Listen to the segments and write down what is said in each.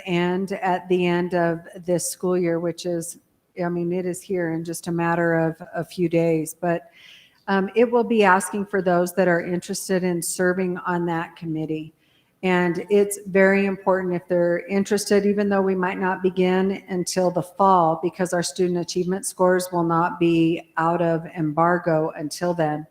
and at the end of this school year, which is, I mean, it is here in just a matter of a few days, but it will be asking for those that are interested in serving on that committee. And it's very important if they're interested, even though we might not begin until the fall, because our student achievement scores will not be out of embargo until then.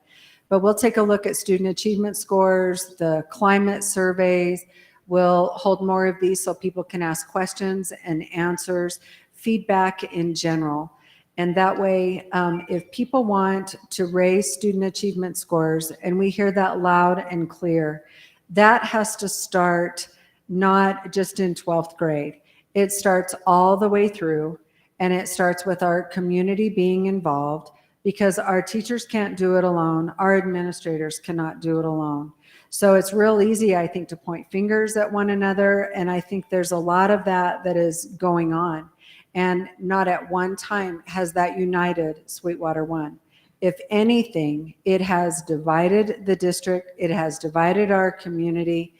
But we'll take a look at student achievement scores, the climate surveys. We'll hold more of these so people can ask questions and answers, feedback in general. And that way, if people want to raise student achievement scores, and we hear that loud and clear, that has to start not just in 12th grade. It starts all the way through, and it starts with our community being involved, because our teachers can't do it alone. Our administrators cannot do it alone. So it's real easy, I think, to point fingers at one another, and I think there's a lot of that is going on. And not at one time has that united Sweetwater One. If anything, it has divided the district, it has divided our community,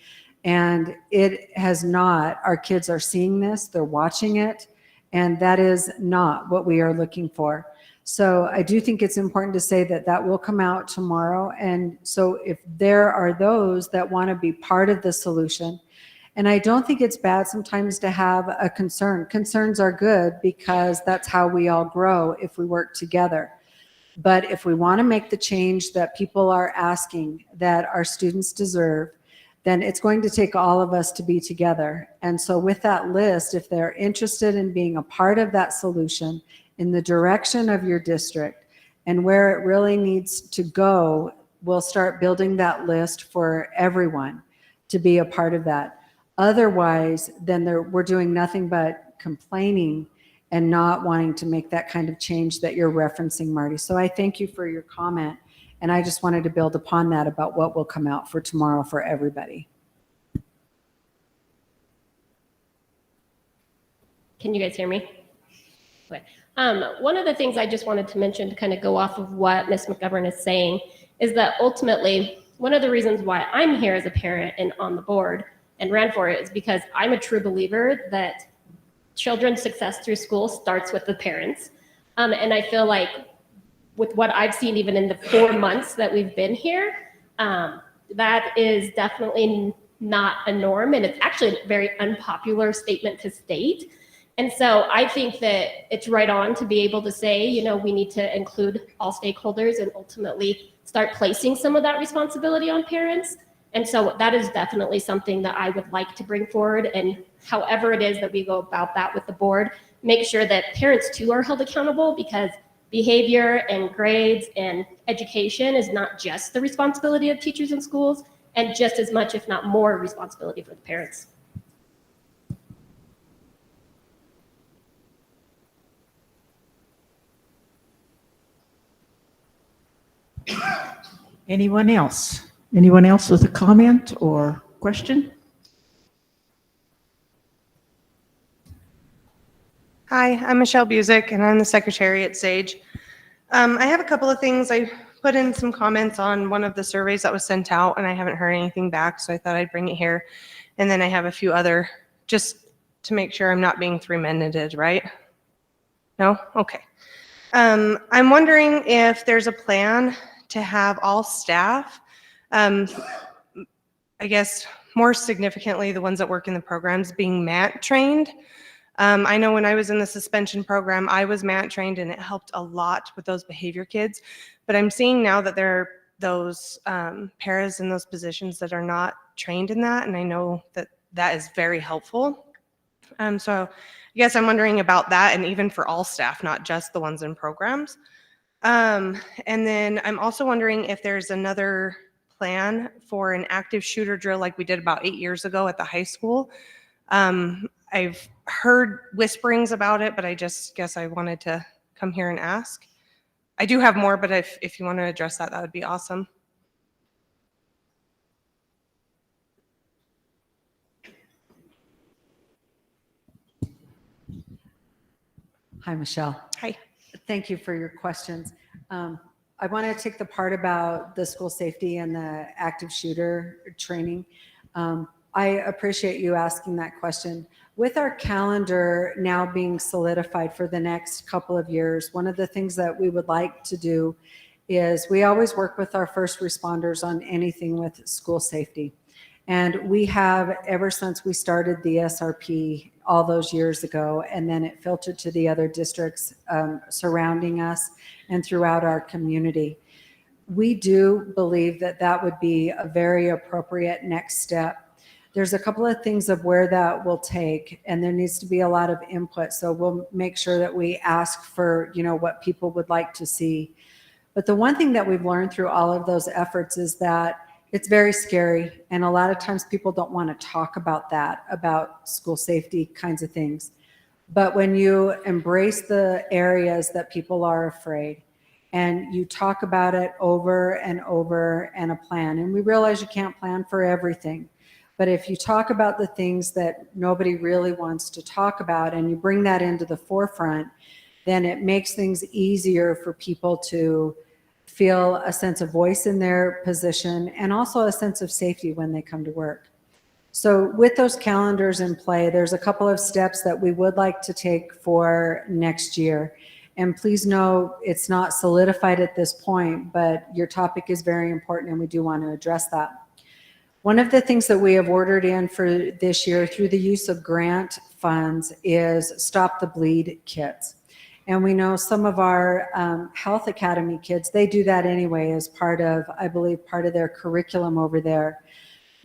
and it has not. Our kids are seeing this, they're watching it, and that is not what we are looking for. So I do think it's important to say that that will come out tomorrow. And so if there are those that want to be part of the solution, and I don't think it's bad sometimes to have a concern. Concerns are good because that's how we all grow if we work together. But if we want to make the change that people are asking that our students deserve, then it's going to take all of us to be together. And so with that list, if they're interested in being a part of that solution in the direction of your district and where it really needs to go, we'll start building that list for everyone to be a part of that. Otherwise, then we're doing nothing but complaining and not wanting to make that kind of change that you're referencing, Marty. So I thank you for your comment. And I just wanted to build upon that about what will come out for tomorrow for everybody. Can you guys hear me? Okay. One of the things I just wanted to mention to kind of go off of what Ms. McGovern is saying is that ultimately, one of the reasons why I'm here as a parent and on the board and ran for it is because I'm a true believer that children's success through school starts with the parents. And I feel like with what I've seen, even in the 4 months that we've been here, that is definitely not a norm. And it's actually a very unpopular statement to state. And so I think that it's right on to be able to say, you know, we need to include all stakeholders and ultimately start placing some of that responsibility on parents. And so that is definitely something that I would like to bring forward. And however it is that we go about that with the board, make sure that parents too are held accountable, because behavior and grades and education is not just the responsibility of teachers and schools, and just as much, if not more, responsibility for the parents. Anyone else? Anyone else with a comment or question? Hi, I'm Michelle Busick, and I'm the secretary at SAGE. I have a couple of things. I put in some comments on one of the surveys that was sent out, and I haven't heard anything back, so I thought I'd bring it here. And then I have a few other, just to make sure I'm not being three-minuted, right? No? Okay. I'm wondering if there's a plan to have all staff, I guess more significantly, the ones that work in the programs, being MAT trained. I know when I was in the suspension program, I was MAT trained, and it helped a lot with those behavior kids. But I'm seeing now that there are those paras in those positions that are not trained in that, and I know that that is very helpful. So I guess I'm wondering about that, and even for all staff, not just the ones in programs. And then I'm also wondering if there's another plan for an active shooter drill like we did about 8 years ago at the high school. I've heard whisperings about it, but I just guess I wanted to come here and ask. I do have more, but if you want to address that, that would be awesome. Hi, Michelle. Hi. Thank you for your questions. I want to take the part about the school safety and the active shooter training. I appreciate you asking that question. With our calendar now being solidified for the next couple of years, one of the things that we would like to do is we always work with our first responders on anything with school safety. And we have, ever since we started the SRP all those years ago, and then it filtered to the other districts surrounding us and throughout our community. We do believe that that would be a very appropriate next step. There's a couple of things of where that will take, and there needs to be a lot of input. So we'll make sure that we ask for, what people would like to see. But the one thing that we've learned through all of those efforts is that it's very scary. And a lot of times people don't want to talk about that, about school safety kinds of things. But when you embrace the areas that people are afraid, and you talk about it over and over and a plan, and we realize you can't plan for everything. But if you talk about the things that nobody really wants to talk about and you bring that into the forefront, then it makes things easier for people to feel a sense of voice in their position and also a sense of safety when they come to work. So with those calendars in play, there's a couple of steps that we would like to take for next year. And please know it's not solidified at this point, but your topic is very important and we do want to address that. One of the things that we have ordered in for this year through the use of grant funds is Stop the Bleed kits. And we know some of our Health Academy kids, they do that anyway as part of, I believe, part of their curriculum over there.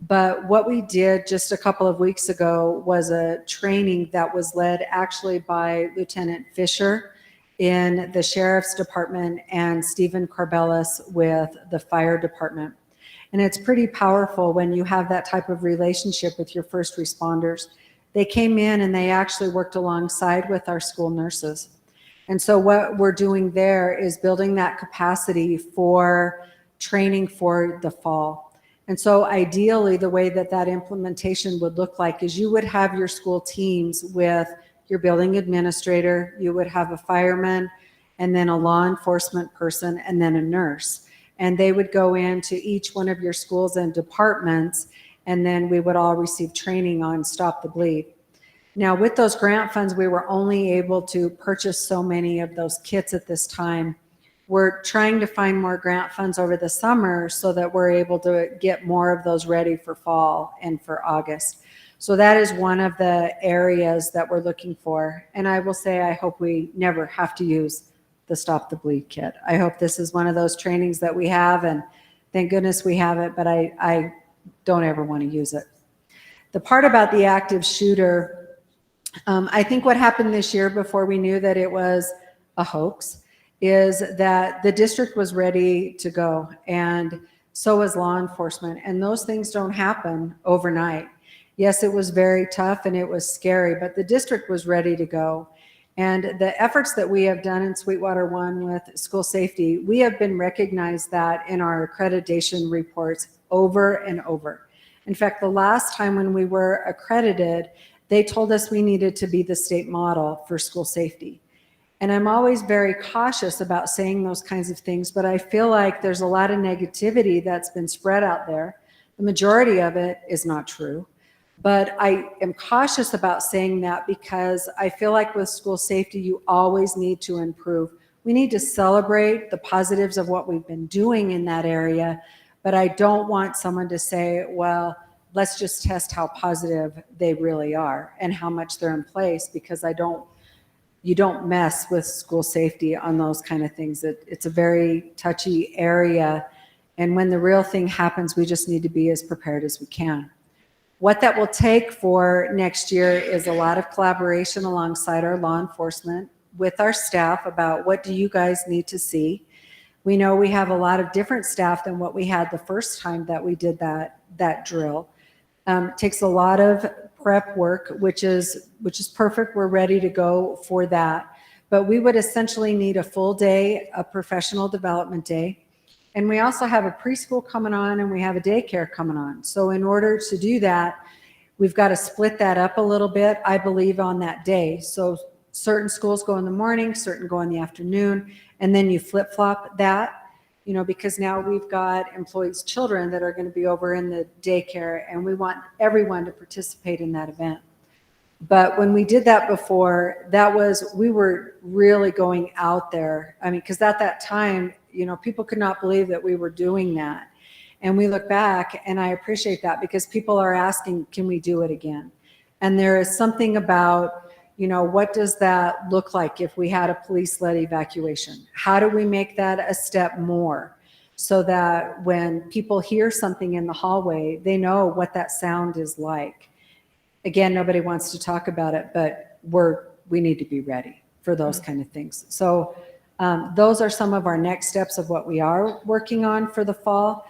But what we did just a couple of weeks ago was a training that was led actually by Lieutenant Fisher in the Sheriff's Department and Stephen Corbellis with the Fire Department. And it's pretty powerful when you have that type of relationship with your first responders. They came in and they actually worked alongside with our school nurses. And so what we're doing there is building that capacity for training for the fall. And so ideally, the way that that implementation would look like is you would have your school teams with your building administrator, you would have a fireman, and then a law enforcement person, and then a nurse. And they would go into each one of your schools and departments, and then we would all receive training on Stop the Bleed. Now, with those grant funds, we were only able to purchase so many of those kits at this time. We're trying to find more grant funds over the summer so that we're able to get more of those ready for fall and for August. So that is one of the areas that we're looking for. And I will say, I hope we never have to use the Stop the Bleed kit. I hope this is one of those trainings that we have, and thank goodness we have it, but I don't ever want to use it. The part about the active shooter, I think what happened this year before we knew that it was a hoax is that the district was ready to go, and so was law enforcement. And those things don't happen overnight. Yes, it was very tough and it was scary, but the district was ready to go. And the efforts that we have done in Sweetwater 1 with school safety, we have been recognized that in our accreditation reports over and over. In fact, the last time when we were accredited, they told us we needed to be the state model for school safety. And I'm always very cautious about saying those kinds of things, but I feel like there's a lot of negativity that's been spread out there. The majority of it is not true. But I am cautious about saying that because I feel like with school safety, you always need to improve. We need to celebrate the positives of what we've been doing in that area, but I don't want someone to say, well, let's just test how positive they really are and how much they're in place, because you don't mess with school safety on those kind of things. It's a very touchy area. And when the real thing happens, we just need to be as prepared as we can. What that will take for next year is a lot of collaboration alongside our law enforcement with our staff about what do you guys need to see. We know we have a lot of different staff than what we had the first time that we did that drill. It takes a lot of prep work, which is perfect. We're ready to go for that. But we would essentially need a full day, a professional development day. And we also have a preschool coming on and we have a daycare coming on. So in order to do that, we've got to split that up a little bit, I believe, on that day. So certain schools go in the morning, certain go in the afternoon, and then you flip-flop that. because now we've got employees' children that are going to be over in the daycare, and we want everyone to participate in that event. But when we did that before, we were really going out there. I mean, because at that time, people could not believe that we were doing that. And we look back, and I appreciate that, because people are asking, can we do it again? And there is something about, what does that look like if we had a police-led evacuation? How do we make that a step more so that when people hear something in the hallway, they know what that sound is like? Again, nobody wants to talk about it, but we need to be ready for those kind of things. So those are some of our next steps of what we are working on for the fall.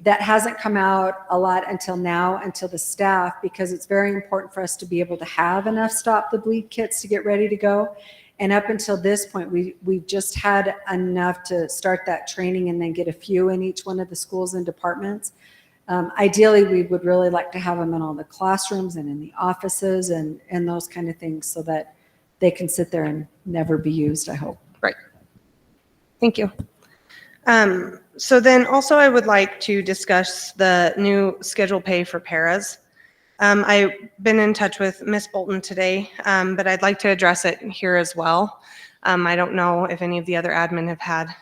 That hasn't come out a lot until now, until the staff, because it's very important for us to be able to have enough Stop the Bleed kits to get ready to go. And up until this point, we've just had enough to start that training and then get a few in each one of the schools and departments. Ideally, we would really like to have them in all the classrooms and in the offices and those kind of things, so that they can sit there and never be used, I hope. Right. Thank you. So then also I would like to discuss the new schedule pay for paras. I've been in touch with Ms. Bolton today, but I'd like to address it here as well. I don't know if any of the other admin have had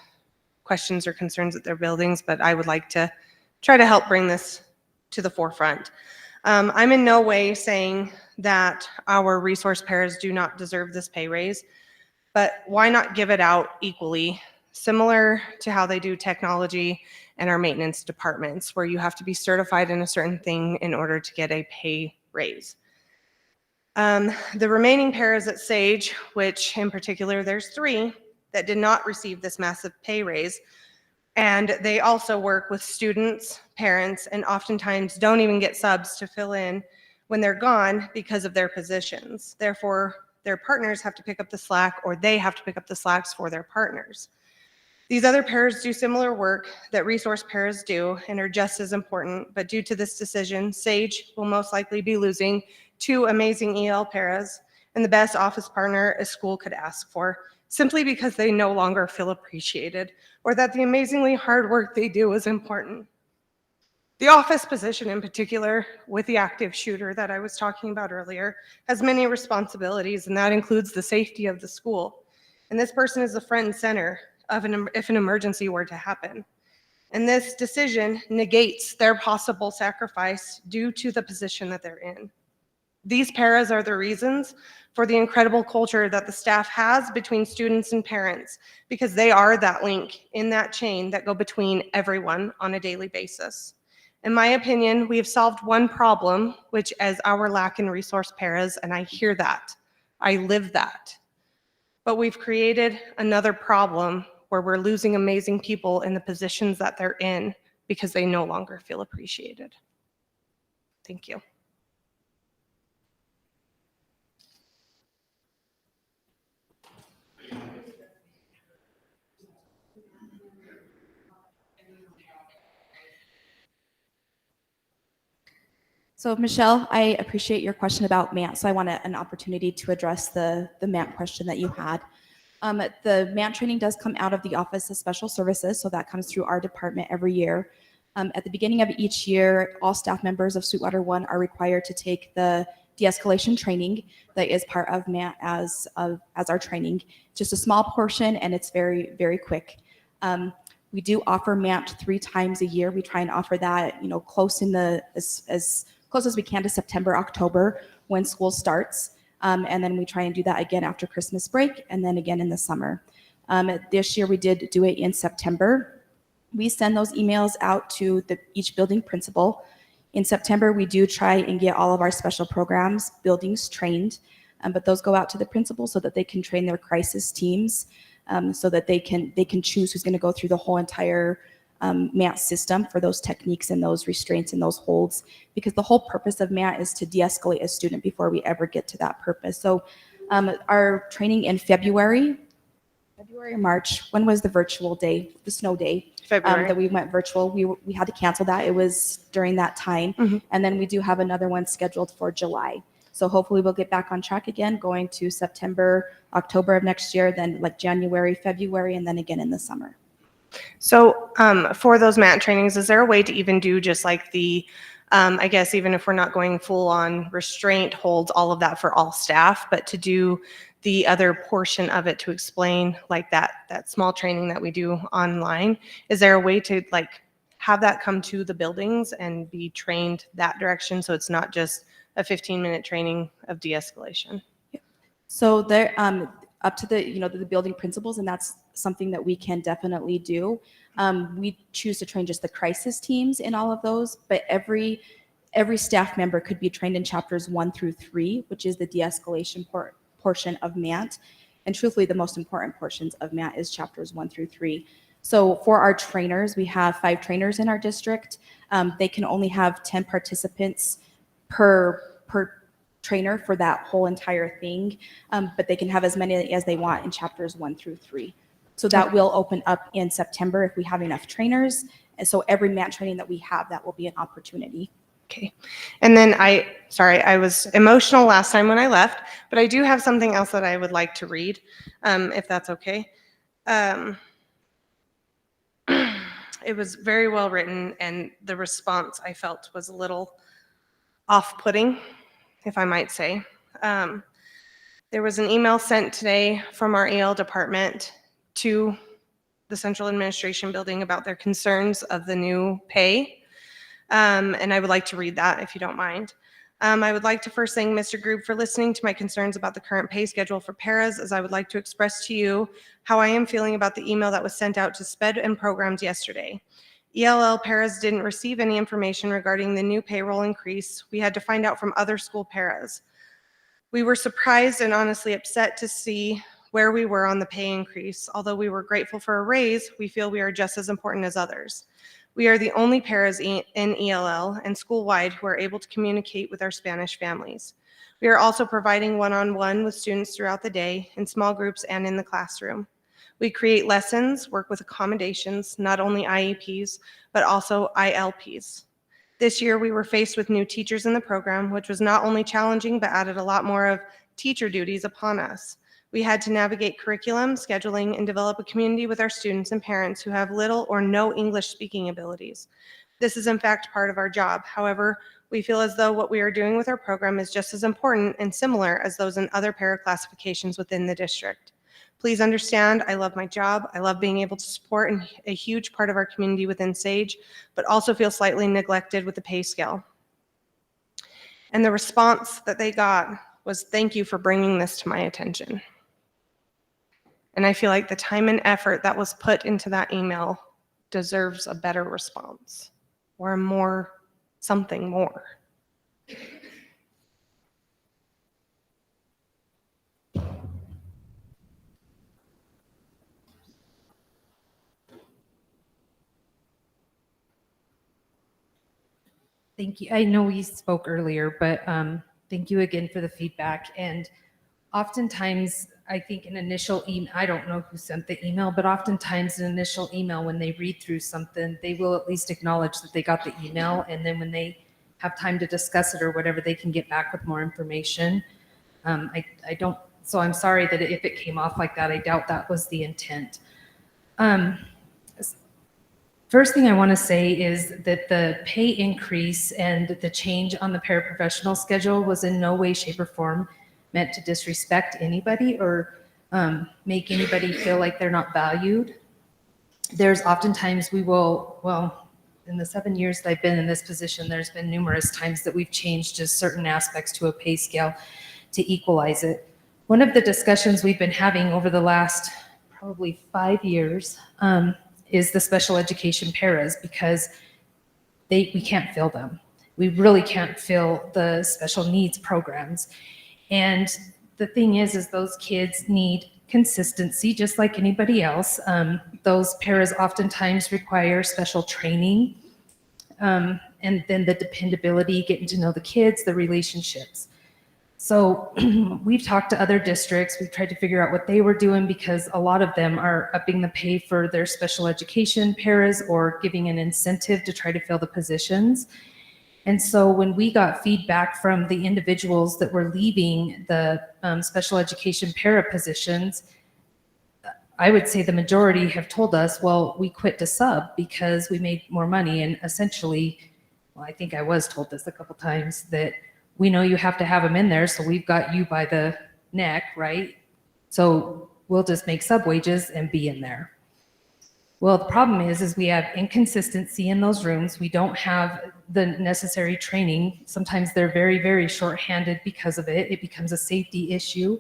questions or concerns at their buildings, but I would like to try to help bring this to the forefront. I'm in no way saying that our resource paras do not deserve this pay raise, but why not give it out equally, similar to how they do technology and our maintenance departments, where you have to be certified in a certain thing in order to get a pay raise. The remaining paras at Sage, which in particular there's 3 that did not receive this massive pay raise, and they also work with students, parents, and oftentimes don't even get subs to fill in when they're gone because of their positions. Therefore, their partners have to pick up the slack, or they have to pick up the slacks for their partners. These other paras do similar work that resource paras do and are just as important, but due to this decision, Sage will most likely be losing 2 amazing EL paras and the best office partner a school could ask for, simply because they no longer feel appreciated, or that the amazingly hard work they do is important. The office position in particular, with the active shooter that I was talking about earlier, has many responsibilities, and that includes the safety of the school. And this person is the front and center of if an emergency were to happen. And this decision negates their possible sacrifice due to the position that they're in. These paras are the reasons for the incredible culture that the staff has between students and parents, because they are that link in that chain that go between everyone on a daily basis. In my opinion, we have solved one problem, which is our lack in resource paras, and I hear that. I live that. But we've created another problem where we're losing amazing people in the positions that they're in because they no longer feel appreciated. Thank you. So Michelle, I appreciate your question about MANT. So I want an opportunity to address the MANT question that you had. The MANT training does come out of the Office of Special Services, so that comes through our department every year. At the beginning of each year, all staff members of Sweetwater 1 are required to take the de-escalation training that is part of MANT as our training. Just a small portion, and it's very, very quick. We do offer MANT 3 times a year. We try and offer that, close in as close as we can to September, October, when school starts. And then we try and do that again after Christmas break, and then again in the summer. This year we did do it in September. We send those emails out to each building principal. In September, we do try and get all of our special programs buildings trained, but those go out to the principal so that they can train their crisis teams, so that they can choose who's going to go through the whole entire MANT system for those techniques and those restraints and those holds, because the whole purpose of MANT is to de-escalate a student before we ever get to that purpose. So our training in February or March, when was the virtual day, the snow day? February. That we went virtual. We had to cancel that. It was during that time. Mm-hmm. And then we do have another one scheduled for July. So hopefully we'll get back on track again, going to September, October of next year, then like January, February, and then again in the summer. So for those MAT trainings, is there a way to even do just like the, I guess even if we're not going full on restraint holds, all of that for all staff, but to do the other portion of it to explain like that small training that we do online, is there a way to like have that come to the buildings and be trained that direction so it's not just a 15-minute training of de-escalation? So they're up to the building principals, and that's something that we can definitely do. We choose to train just the crisis teams in all of those, but every staff member could be trained in chapters 1 through 3, which is the de-escalation portion of MAT. And truthfully, the most important portions of MAT is chapters 1 through 3. So for our trainers, we have 5 trainers in our district. They can only have 10 participants per trainer for that whole entire thing, but they can have as many as they want in chapters 1 through 3. So that will open up in September if we have enough trainers. And so every MAT training that we have, that will be an opportunity. Okay. And then sorry, I was emotional last time when I left, but I do have something else that I would like to read, if that's okay. It was very well written, and the response I felt was a little off-putting, if I might say. There was an email sent today from our EL department to the Central Administration Building about their concerns of the new pay. And I would like to read that if you don't mind. I would like to first thank Mr. Grube for listening to my concerns about the current pay schedule for paras, as I would like to express to you how I am feeling about the email that was sent out to SPED and programs yesterday. ELL paras didn't receive any information regarding the new payroll increase. We had to find out from other school paras. We were surprised and honestly upset to see where we were on the pay increase. Although we were grateful for a raise, we feel we are just as important as others. We are the only paras in ELL and school-wide who are able to communicate with our Spanish families. We are also providing one-on-one with students throughout the day, in small groups and in the classroom. We create lessons, work with accommodations, not only IEPs, but also ILPs. This year, we were faced with new teachers in the program, which was not only challenging, but added a lot more of teacher duties upon us. We had to navigate curriculum, scheduling, and develop a community with our students and parents who have little or no English speaking abilities. This is in fact part of our job. However, we feel as though what we are doing with our program is just as important and similar as those in other para classifications within the district. Please understand, I love my job. I love being able to support a huge part of our community within SAGE, but also feel slightly neglected with the pay scale. And the response that they got was, "Thank you for bringing this to my attention." And I feel like the time and effort that was put into that email deserves a better response or something more. Thank you. I know we spoke earlier, but thank you again for the feedback. And oftentimes, I think an initial email, I don't know who sent the email, but oftentimes an initial email, when they read through something, they will at least acknowledge that they got the email. And then when they have time to discuss it or whatever, they can get back with more information. So I'm sorry that if it came off like that, I doubt that was the intent. First thing I want to say is that the pay increase and the change on the paraprofessional schedule was in no way, shape, or form meant to disrespect anybody or make anybody feel like they're not valued. There's oftentimes in the 7 years that I've been in this position, there's been numerous times that we've changed just certain aspects to a pay scale to equalize it. One of the discussions we've been having over the last probably 5 years is the special education paras, because we can't fill them. We really can't fill the special needs programs. And the thing is those kids need consistency just like anybody else. Those paras oftentimes require special training, and then the dependability, getting to know the kids, the relationships. So we've talked to other districts. We've tried to figure out what they were doing, because a lot of them are upping the pay for their special education paras or giving an incentive to try to fill the positions. And so when we got feedback from the individuals that were leaving the special education para positions, I would say the majority have told us, well, we quit to sub because we made more money. And essentially, well, I think I was told this a couple times, that we know you have to have them in there, so we've got you by the neck, right? So we'll just make sub wages and be in there. Well, the problem is we have inconsistency in those rooms. We don't have the necessary training. Sometimes they're very, very shorthanded because of it. It becomes a safety issue.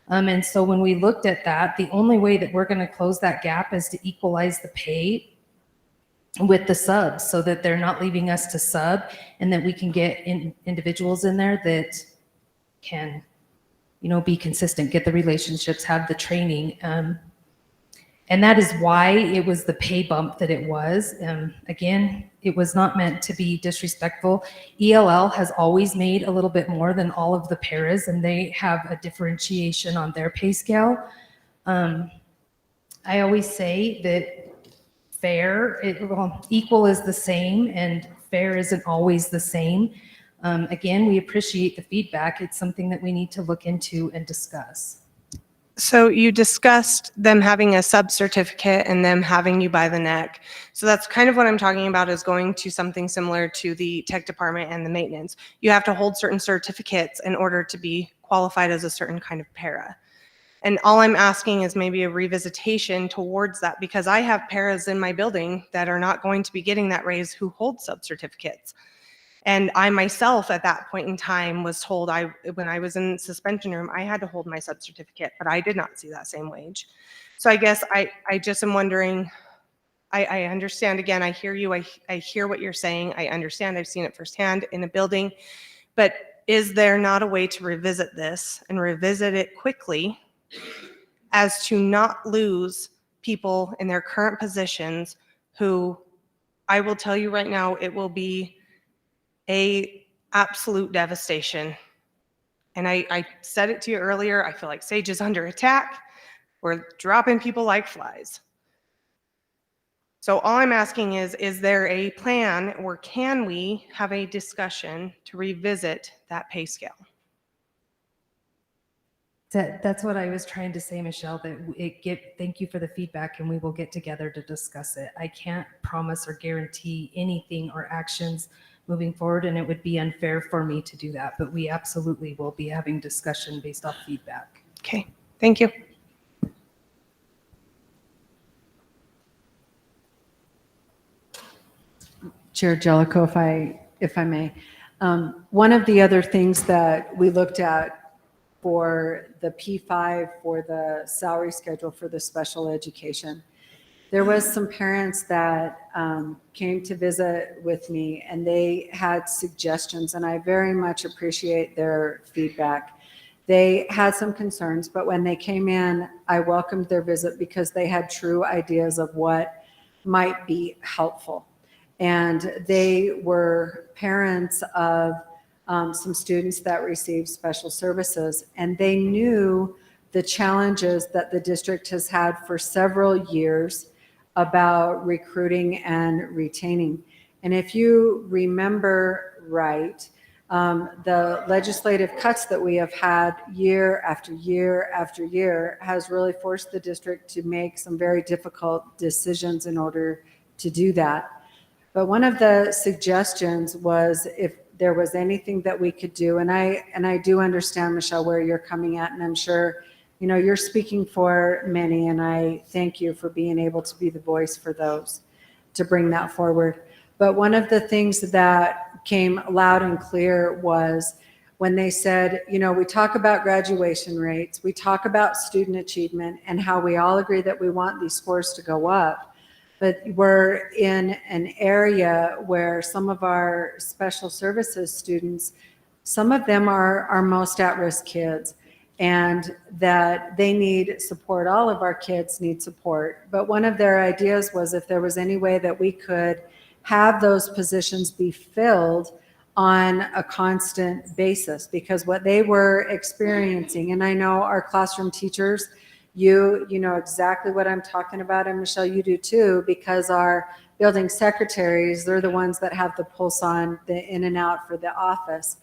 And so when we looked at that, the only way that we're going to close that gap is to equalize the pay with the subs, so that they're not leaving us to sub, and that we can get individuals in there that can, be consistent, get the relationships, have the training. And that is why it was the pay bump that it was. Again, it was not meant to be disrespectful. ELL has always made a little bit more than all of the paras, and they have a differentiation on their pay scale. I always say that equal is the same, and fair isn't always the same. Again, we appreciate the feedback. It's something that we need to look into and discuss. So you discussed them having a sub certificate and them having you by the neck. So that's kind of what I'm talking about, is going to something similar to the tech department and the maintenance. You have to hold certain certificates in order to be qualified as a certain kind of para. And all I'm asking is maybe a revisitation towards that, because I have paras in my building that are not going to be getting that raise who hold sub certificates. And I myself at that point in time was told, when I was in the suspension room, I had to hold my sub certificate, but I did not see that same wage. So I guess I just am wondering, I understand, again, I hear you, I hear what you're saying, I understand, I've seen it firsthand in a building, but is there not a way to revisit this and revisit it quickly as to not lose people in their current positions who, I will tell you right now, it will be a absolute devastation. And I said it to you earlier, I feel like Sage is under attack. We're dropping people like flies. So all I'm asking is there a plan, or can we have a discussion to revisit that pay scale? That's what I was trying to say, Michelle, thank you for the feedback, and we will get together to discuss it. I can't promise or guarantee anything or actions moving forward, and it would be unfair for me to do that, but we absolutely will be having discussion based off feedback. Okay, thank you. Chair Jellicoe, if I may. One of the other things that we looked at for the P5 for the salary schedule for the special education, there was some parents that came to visit with me, and they had suggestions, and I very much appreciate their feedback. They had some concerns, but when they came in, I welcomed their visit because they had true ideas of what might be helpful. And they were parents of some students that received special services, and they knew the challenges that the district has had for several years about recruiting and retaining. And if you remember right, the legislative cuts that we have had year after year after year has really forced the district to make some very difficult decisions in order to do that. But one of the suggestions was if there was anything that we could do, and I do understand, Michelle, where you're coming at, and I'm sure you're speaking for many, and I thank you for being able to be the voice for those, to bring that forward. But one of the things that came loud and clear was when they said, we talk about graduation rates, we talk about student achievement, and how we all agree that we want these scores to go up. But we're in an area where some of our special services students, some of them are our most at-risk kids, and that they need support. All of our kids need support. But one of their ideas was if there was any way that we could have those positions be filled on a constant basis, because what they were experiencing, and I know our classroom teachers, you know exactly what I'm talking about, and Michelle, you do too, because our building secretaries, they're the ones that have the pulse on the in and out for the office.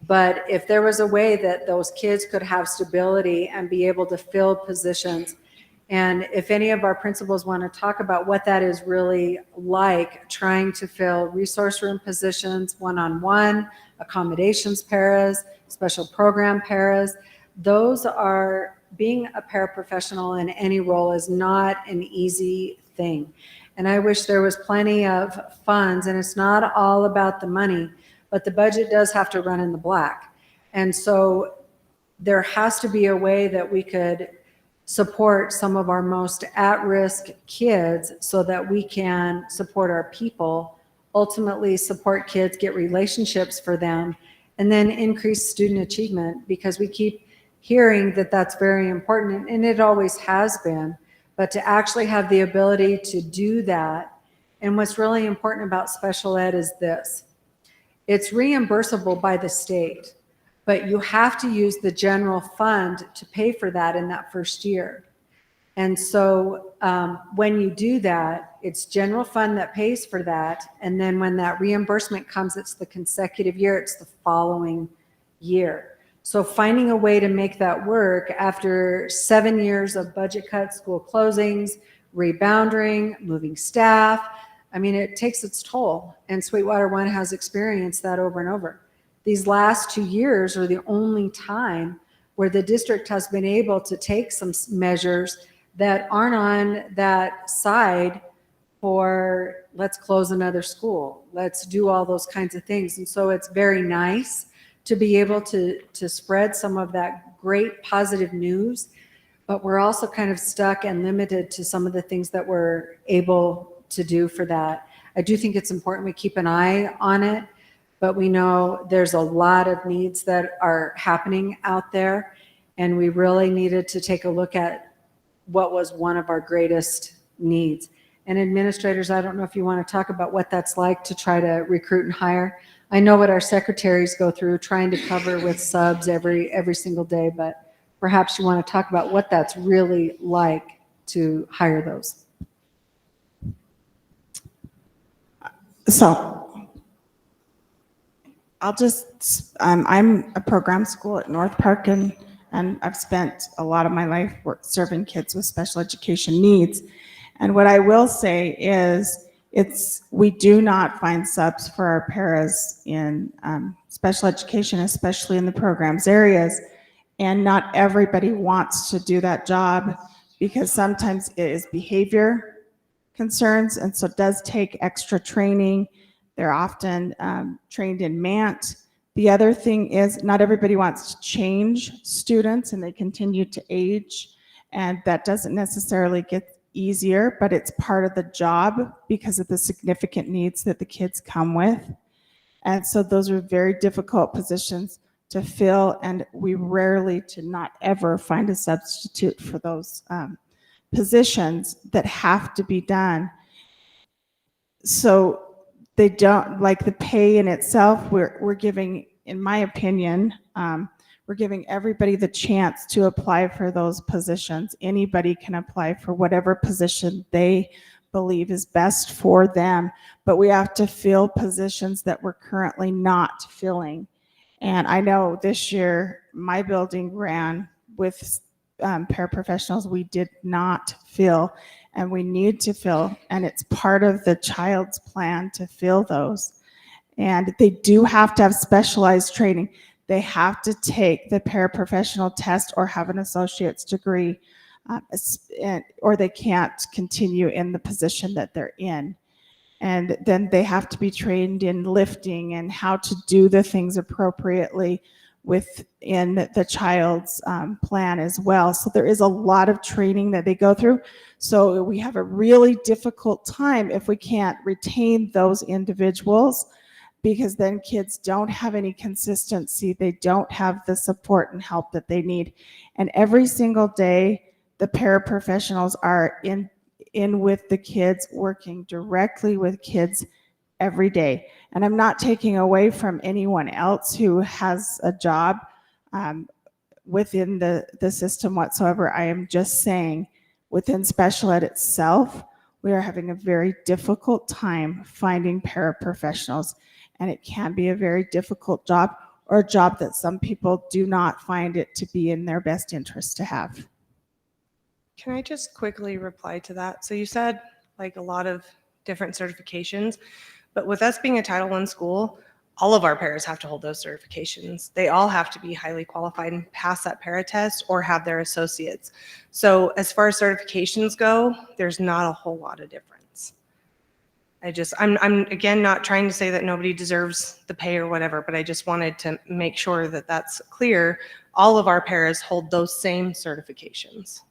But if there was a way that those kids could have stability and be able to fill positions, And if any of our principals want to talk about what that is really like, trying to fill resource room positions, one-on-one, accommodations paras, special program paras, those are, being a paraprofessional in any role is not an easy thing. And I wish there was plenty of funds, and it's not all about the money, but the budget does have to run in the black. And so there has to be a way that we could support some of our most at-risk kids so that we can support our people, ultimately support kids, get relationships for them, and then increase student achievement, because we keep hearing that that's very important, and it always has been. But to actually have the ability to do that, and what's really important about special ed is this: it's reimbursable by the state, but you have to use the general fund to pay for that in that first year. And so when you do that, it's general fund that pays for that. And then when that reimbursement comes, it's the consecutive year, it's the following year. So finding a way to make that work after 7 years of budget cuts, school closings, rebounding, moving staff, I mean, it takes its toll. And Sweetwater One has experienced that over and over. These last 2 years are the only time where the district has been able to take some measures that aren't on that side for, let's close another school, let's do all those kinds of things. And so it's very nice to be able to spread some of that great positive news, but we're also kind of stuck and limited to some of the things that we're able to do for that. I do think it's important we keep an eye on it, but we know there's a lot of needs that are happening out there, and we really needed to take a look at what was one of our greatest needs. And administrators, I don't know if you want to talk about what that's like to try to recruit and hire. I know what our secretaries go through trying to cover with subs every single day, but perhaps you want to talk about what that's really like to hire those. So I'll just, I'm a program school at North Park, and I've spent a lot of my life serving kids with special education needs. And what I will say is we do not find subs for our paras in special education, especially in the programs areas. And not everybody wants to do that job, because sometimes it is behavior concerns, and so it does take extra training. They're often trained in MANT. The other thing is not everybody wants to change students, and they continue to age, and that doesn't necessarily get easier, but it's part of the job because of the significant needs that the kids come with. And so those are very difficult positions to fill, and we rarely to not ever find a substitute for those positions that have to be done. So they don't, like the pay in itself, we're giving, in my opinion, we're giving everybody the chance to apply for those positions. Anybody can apply for whatever position they believe is best for them, but we have to fill positions that we're currently not filling. And I know this year my building ran with paraprofessionals we did not fill, and we need to fill, and it's part of the child's plan to fill those. And they do have to have specialized training. They have to take the paraprofessional test or have an associate's degree, or they can't continue in the position that they're in. And then they have to be trained in lifting and how to do the things appropriately within the child's plan as well. So there is a lot of training that they go through. So we have a really difficult time if we can't retain those individuals, because then kids don't have any consistency. They don't have the support and help that they need. And every single day, the paraprofessionals are in with the kids, working directly with kids every day. And I'm not taking away from anyone else who has a job within the system whatsoever. I am just saying, within special ed itself, we are having a very difficult time finding paraprofessionals, and it can be a very difficult job, or a job that some people do not find it to be in their best interest to have. Can I just quickly reply to that? So you said like a lot of different certifications, but with us being a Title I school, all of our paras have to hold those certifications. They all have to be highly qualified and pass that para test or have their associates. So as far as certifications go, there's not a whole lot of difference. I'm again not trying to say that nobody deserves the pay or whatever, but I just wanted to make sure that that's clear. All of our paras hold those same certifications.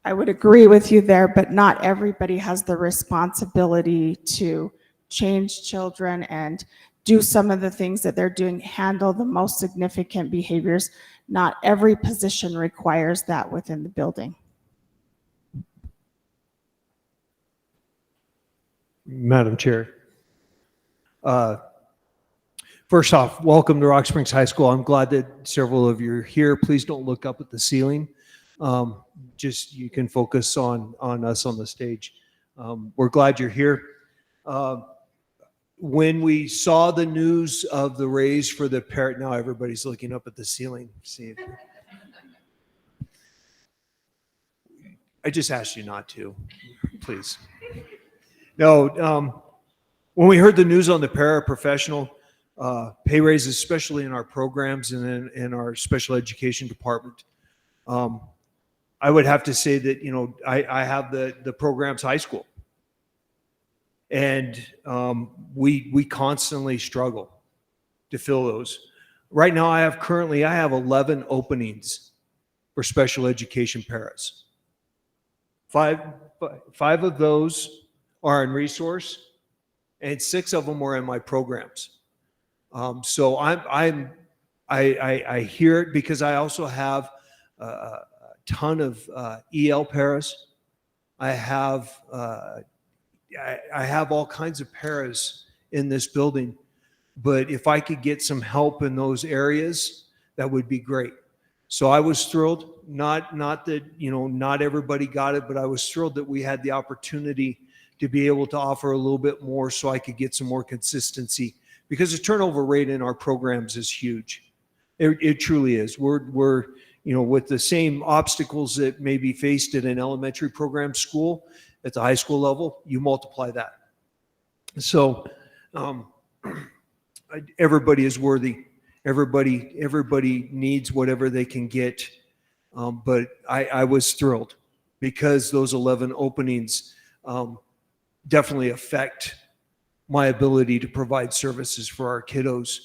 I would agree with you there, but not everybody has the responsibility to change children and do some of the things that they're doing, handle the most significant behaviors. Not every position requires that within the building. Madam Chair. First off, welcome to Rock Springs High School. I'm glad that several of you are here. Please don't look up at the ceiling. Just you can focus on us on the stage. We're glad you're here. When we saw the news of the raise for the parent, now everybody's looking up at the ceiling. See, I just asked you not to, please. No, when we heard the news on the paraprofessional pay raises, especially in our programs and in our special education department, I would have to say that, you know, I have the programs high school. And we constantly struggle to fill those. Right now, I have 11 openings for special education paras. Five of those are in resource, and 6 of them are in my programs. So I hear it because I also have a ton of EL paras. I have all kinds of paras in this building, but if I could get some help in those areas, that would be great. So I was thrilled, not that, you know, not everybody got it, but I was thrilled that we had the opportunity to be able to offer a little bit more so I could get some more consistency, because the turnover rate in our programs is huge. It truly is. We're you know, with the same obstacles that may be faced at an elementary program school, at the high school level, you multiply that. So everybody is worthy. Everybody needs whatever they can get. But I was thrilled because those 11 openings definitely affect my ability to provide services for our kiddos.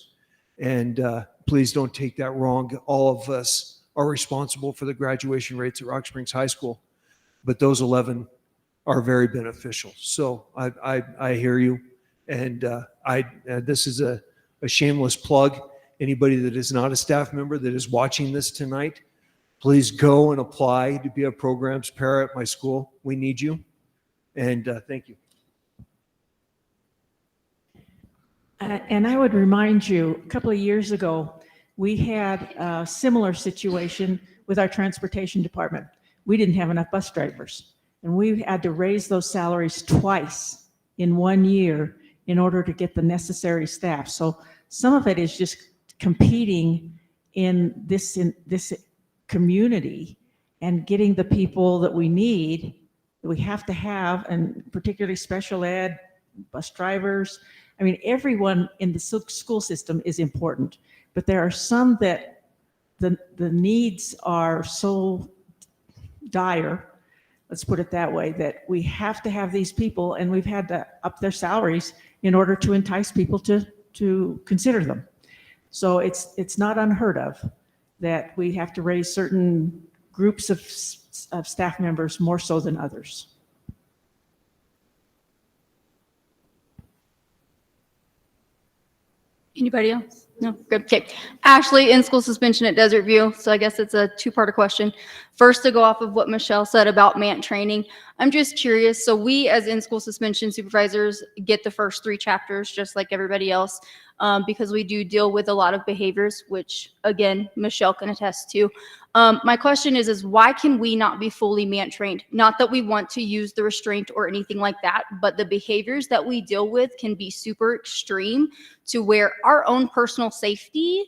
And please don't take that wrong. All of us are responsible for the graduation rates at Rock Springs High School, but those 11 are very beneficial. So I hear you. And this is a shameless plug. Anybody that is not a staff member that is watching this tonight, please go and apply to be a programs para at my school. We need you. And thank you. And I would remind you, a couple of years ago, we had a similar situation with our transportation department. We didn't have enough bus drivers, and we had to raise those salaries twice in 1 year in order to get the necessary staff. So some of it is just competing in this community and getting the people that we need, that we have to have, and particularly special ed, bus drivers. I mean, everyone in the school system is important, but there are some that the needs are so dire, let's put it that way, that we have to have these people, and we've had to up their salaries in order to entice people to consider them. So it's not unheard of that we have to raise certain groups of staff members more so than others. Anybody else? No? Good. Okay. Ashley, in-school suspension at Desert View. So I guess it's a two-part question. First, to go off of what Michelle said about MANT training, I'm just curious. So we as in-school suspension supervisors get the first 3 chapters just like everybody else, because we do deal with a lot of behaviors, which again, Michelle can attest to. My question is why can we not be fully MANT trained? Not that we want to use the restraint or anything like that, but the behaviors that we deal with can be super extreme to where our own personal safety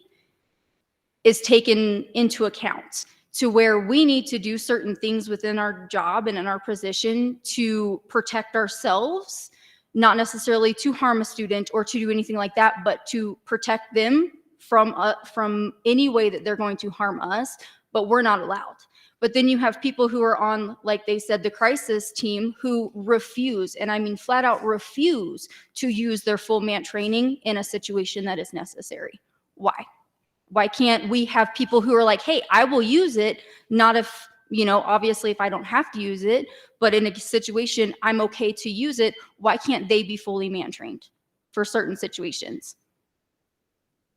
is taken into account. to where we need to do certain things within our job and in our position to protect ourselves, not necessarily to harm a student or to do anything like that, but to protect them from any way that they're going to harm us, but we're not allowed. But then you have people who are on, like they said, the crisis team who refuse, and I mean flat out refuse, to use their full MANT training in a situation that is necessary. Why? Why can't we have people who are like, hey, I will use it, not if, obviously if I don't have to use it, but in a situation I'm okay to use it, why can't they be fully MANT trained for certain situations?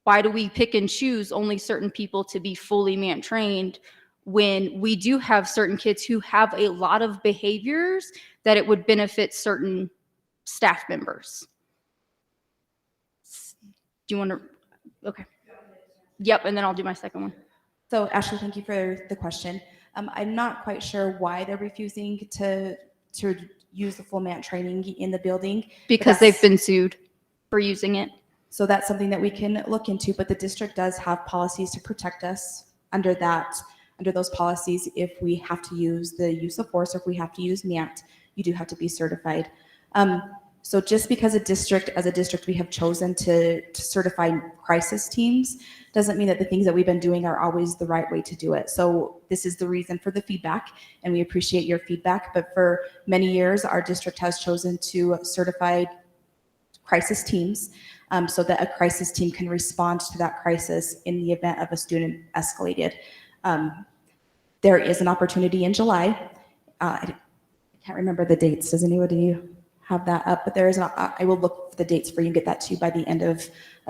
Why do we pick and choose only certain people to be fully MANT trained when we do have certain kids who have a lot of behaviors that it would benefit certain staff members? Do you want to? Okay. Yep, and then I'll do my second one. So Ashley, thank you for the question. I'm not quite sure why they're refusing to use the full MANT training in the building. Because they've been sued for using it. So that's something that we can look into, but the district does have policies to protect us under those policies. If we have to use the use of force, or if we have to use MANT, you do have to be certified. So just because as a district, we have chosen to certify crisis teams, doesn't mean that the things that we've been doing are always the right way to do it. So this is the reason for the feedback, and we appreciate your feedback. But for many years, our district has chosen to certify crisis teams, so that a crisis team can respond to that crisis in the event of a student escalated. There is an opportunity in July. I can't remember the dates. Does anybody have that up? But there is I will look for the dates for you and get that to you by the end of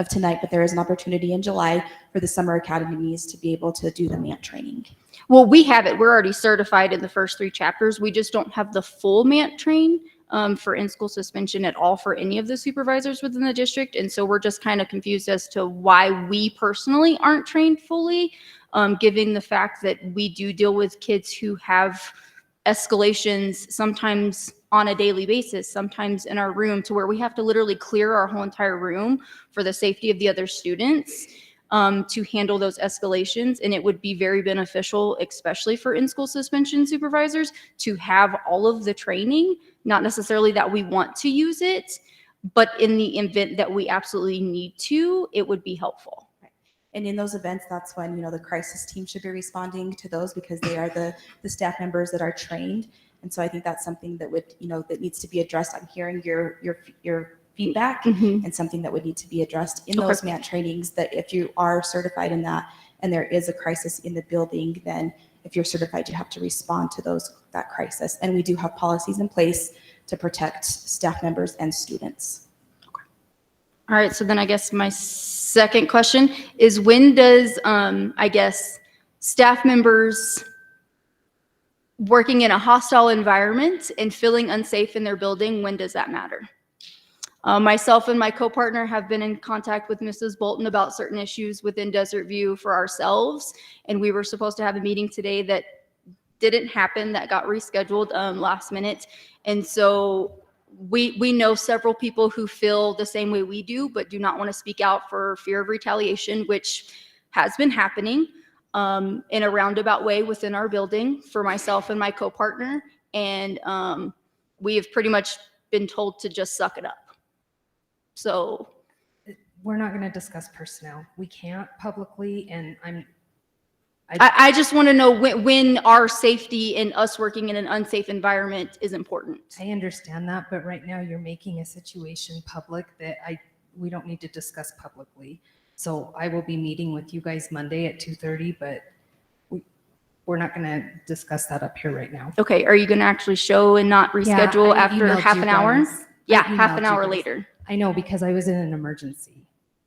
tonight. But there is an opportunity in July for the summer academies to be able to do the MANT training. Well, we have it. We're already certified in the first 3 chapters. We just don't have the full MANT train for in-school suspension at all for any of the supervisors within the district. And so we're just kind of confused as to why we personally aren't trained fully, given the fact that we do deal with kids who have escalations sometimes on a daily basis, sometimes in our room, to where we have to literally clear our whole entire room for the safety of the other students to handle those escalations. And it would be very beneficial, especially for in-school suspension supervisors, to have all of the training, not necessarily that we want to use it, but in the event that we absolutely need to, it would be helpful. And in those events, that's when, the crisis team should be responding to those, because they are the staff members that are trained. And so I think that's something that would, that needs to be addressed. I'm hearing your feedback, and something that would need to be addressed in those MANT trainings, that if you are certified in that and there is a crisis in the building, then if you're certified, you have to respond to that crisis. And we do have policies in place to protect staff members and students. All right, so then I guess my second question is, when does, staff members working in a hostile environment and feeling unsafe in their building, when does that matter? Myself and my co-partner have been in contact with Mrs. Bolton about certain issues within Desert View for ourselves, and we were supposed to have a meeting today that didn't happen, that got rescheduled last minute. And so we know several people who feel the same way we do, but do not want to speak out for fear of retaliation, which has been happening in a roundabout way within our building for myself and my co-partner. And we have pretty much been told to just suck it up. So We're not going to discuss personnel. We can't publicly, and I just want to know when our safety and us working in an unsafe environment is important. I understand that, but right now you're making a situation public that we don't need to discuss publicly. So I will be meeting with you guys Monday at 2:30, but we're not going to discuss that up here right now. Okay, are you going to actually show and not reschedule I after emailed half you an hour? guys. Yeah, I half emailed an you hour guys. later. I know, because I was in an emergency.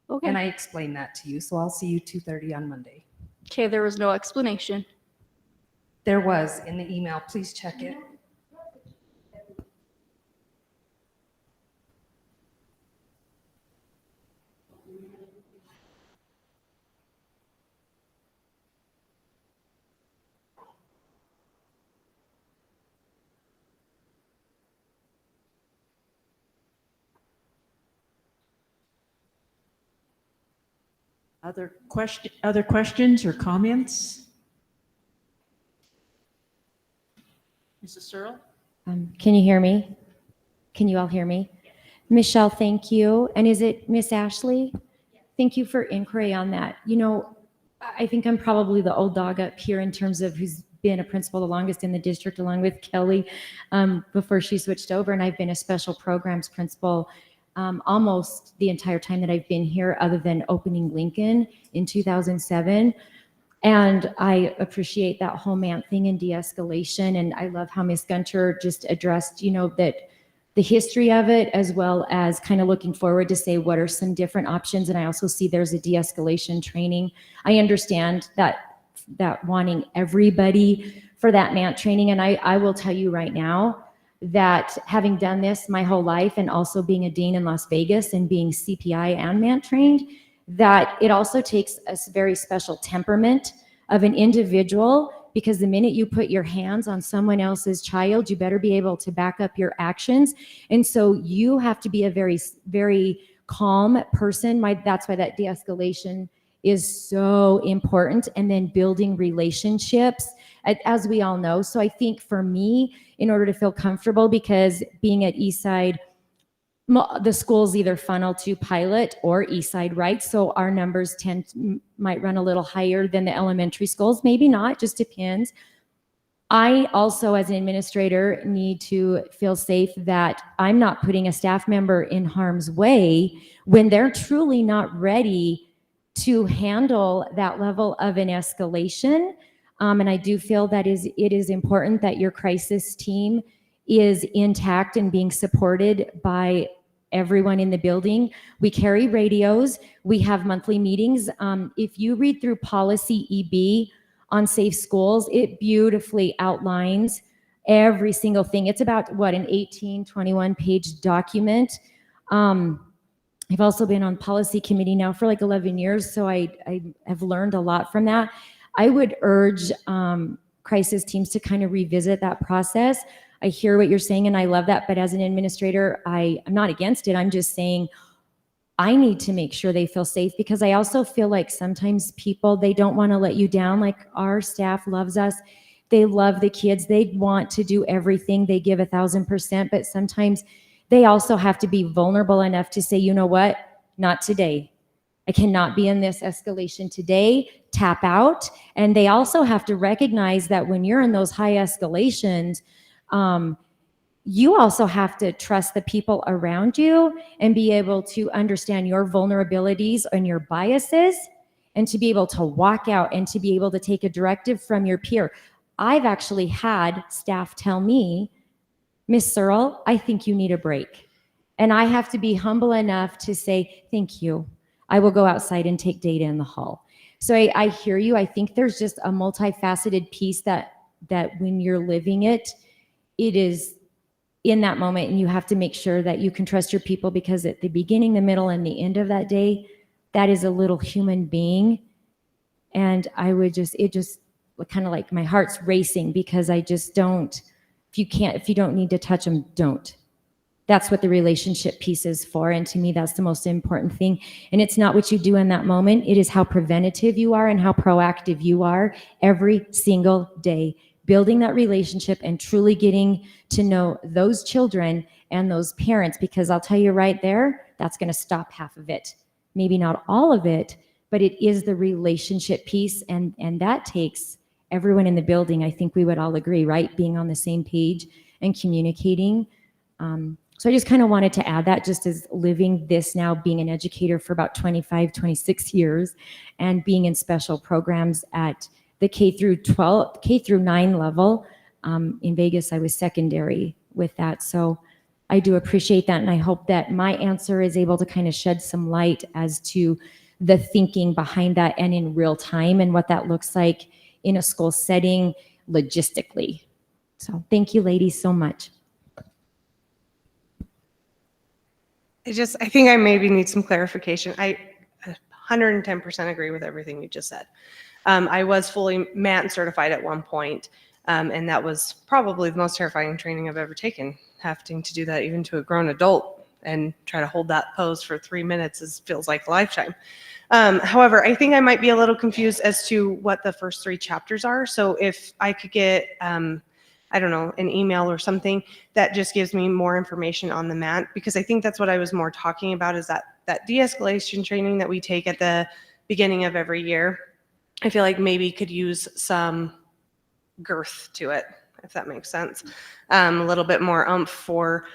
Okay. And I explained that to you. So I'll see you 2:30 on Monday. Okay, there was no explanation. There was in the email. Please check it. Other questions or comments? Mrs. Searle? Can you hear me? Can you all hear me? Michelle, thank you. And is it Miss Ashley? Thank you for inquiry on that. You know, I think I'm probably the old dog up here in terms of who's been a principal the longest in the district, along with Kelly, before she switched over. And I've been a special programs principal almost the entire time that I've been here, other than opening Lincoln in 2007. And I appreciate that whole MANT thing and de-escalation. And I love how Ms. Gunter just addressed, you know, that the history of it, as well as kind of looking forward to say what are some different options. And I also see there's a de-escalation training. I understand that wanting everybody for that MANT training. And I will tell you right now that having done this my whole life, and also being a dean in Las Vegas and being CPI and MANT trained, that it also takes a very special temperament of an individual, because the minute you put your hands on someone else's child, you better be able to back up your actions. And so you have to be a very, very calm person. That's why that de-escalation is so important. And then building relationships, as we all know. So I think for me, in order to feel comfortable, because being at Eastside, the schools either funnel to pilot or Eastside, right? So our numbers might run a little higher than the elementary schools, maybe not, just depends. I also, as an administrator, need to feel safe that I'm not putting a staff member in harm's way when they're truly not ready to handle that level of an escalation. And I do feel that it is important that your crisis team is intact and being supported by everyone in the building. We carry radios. We have monthly meetings. If you read through policy EB on safe schools, it beautifully outlines every single thing. It's about an 21 page document. I've also been on policy committee now for like 11 years, so I have learned a lot from that. I would urge crisis teams to kind of revisit that process. I hear what you're saying, and I love that. But as an administrator, I'm not against it. I'm just saying I need to make sure they feel safe, because I also feel like sometimes people, they don't want to let you down. Like, our staff loves us. They love the kids. They want to do everything. They give 1,000%. But sometimes they also have to be vulnerable enough to say, you know what? Not today. I cannot be in this escalation today. Tap out. And they also have to recognize that when you're in those high escalations, you also have to trust the people around you and be able to understand your vulnerabilities and your biases, and to be able to walk out and to be able to take a directive from your peer. I've actually had staff tell me, Miss Searle, I think you need a break. And I have to be humble enough to say, thank you. I will go outside and take data in the hall. So I hear you. I think there's just a multifaceted piece that when you're living it, it is in that moment, and you have to make sure that you can trust your people, because at the beginning, the middle, and the end of that day, that is a little human being. And it just kind of like my heart's racing, because I just don't, if you don't need to touch them, don't. That's what the relationship piece is for. And to me, that's the most important thing. And it's not what you do in that moment. It is how preventative you are and how proactive you are every single day, building that relationship and truly getting to know those children and those parents. Because I'll tell you right there, that's going to stop half of it. Maybe not all of it, but it is the relationship piece. And that takes everyone in the building. I think we would all agree, right? Being on the same page and communicating. So I just kind of wanted to add that, just as living this now, being an educator for about 25, 26 years, and being in special programs at the K through 9 level. In Vegas, I was secondary with that. So I do appreciate that. And I hope that my answer is able to kind of shed some light as to the thinking behind that, and in real time, and what that looks like in a school setting logistically. So thank you, ladies, so much. I think I maybe need some clarification. I 110% agree with everything you just said. I was fully MAT certified at one point, and that was probably the most terrifying training I've ever taken. Having to do that even to a grown adult and try to hold that pose for 3 minutes feels like a lifetime. However, I think I might be a little confused as to what the first 3 chapters are. So if I could get I don't know, an email or something that just gives me more information on the MAT, because I think that's what I was more talking about, is that de-escalation training that we take at the beginning of every year. I feel like maybe could use some girth to it, if that makes sense. A little bit more oomph for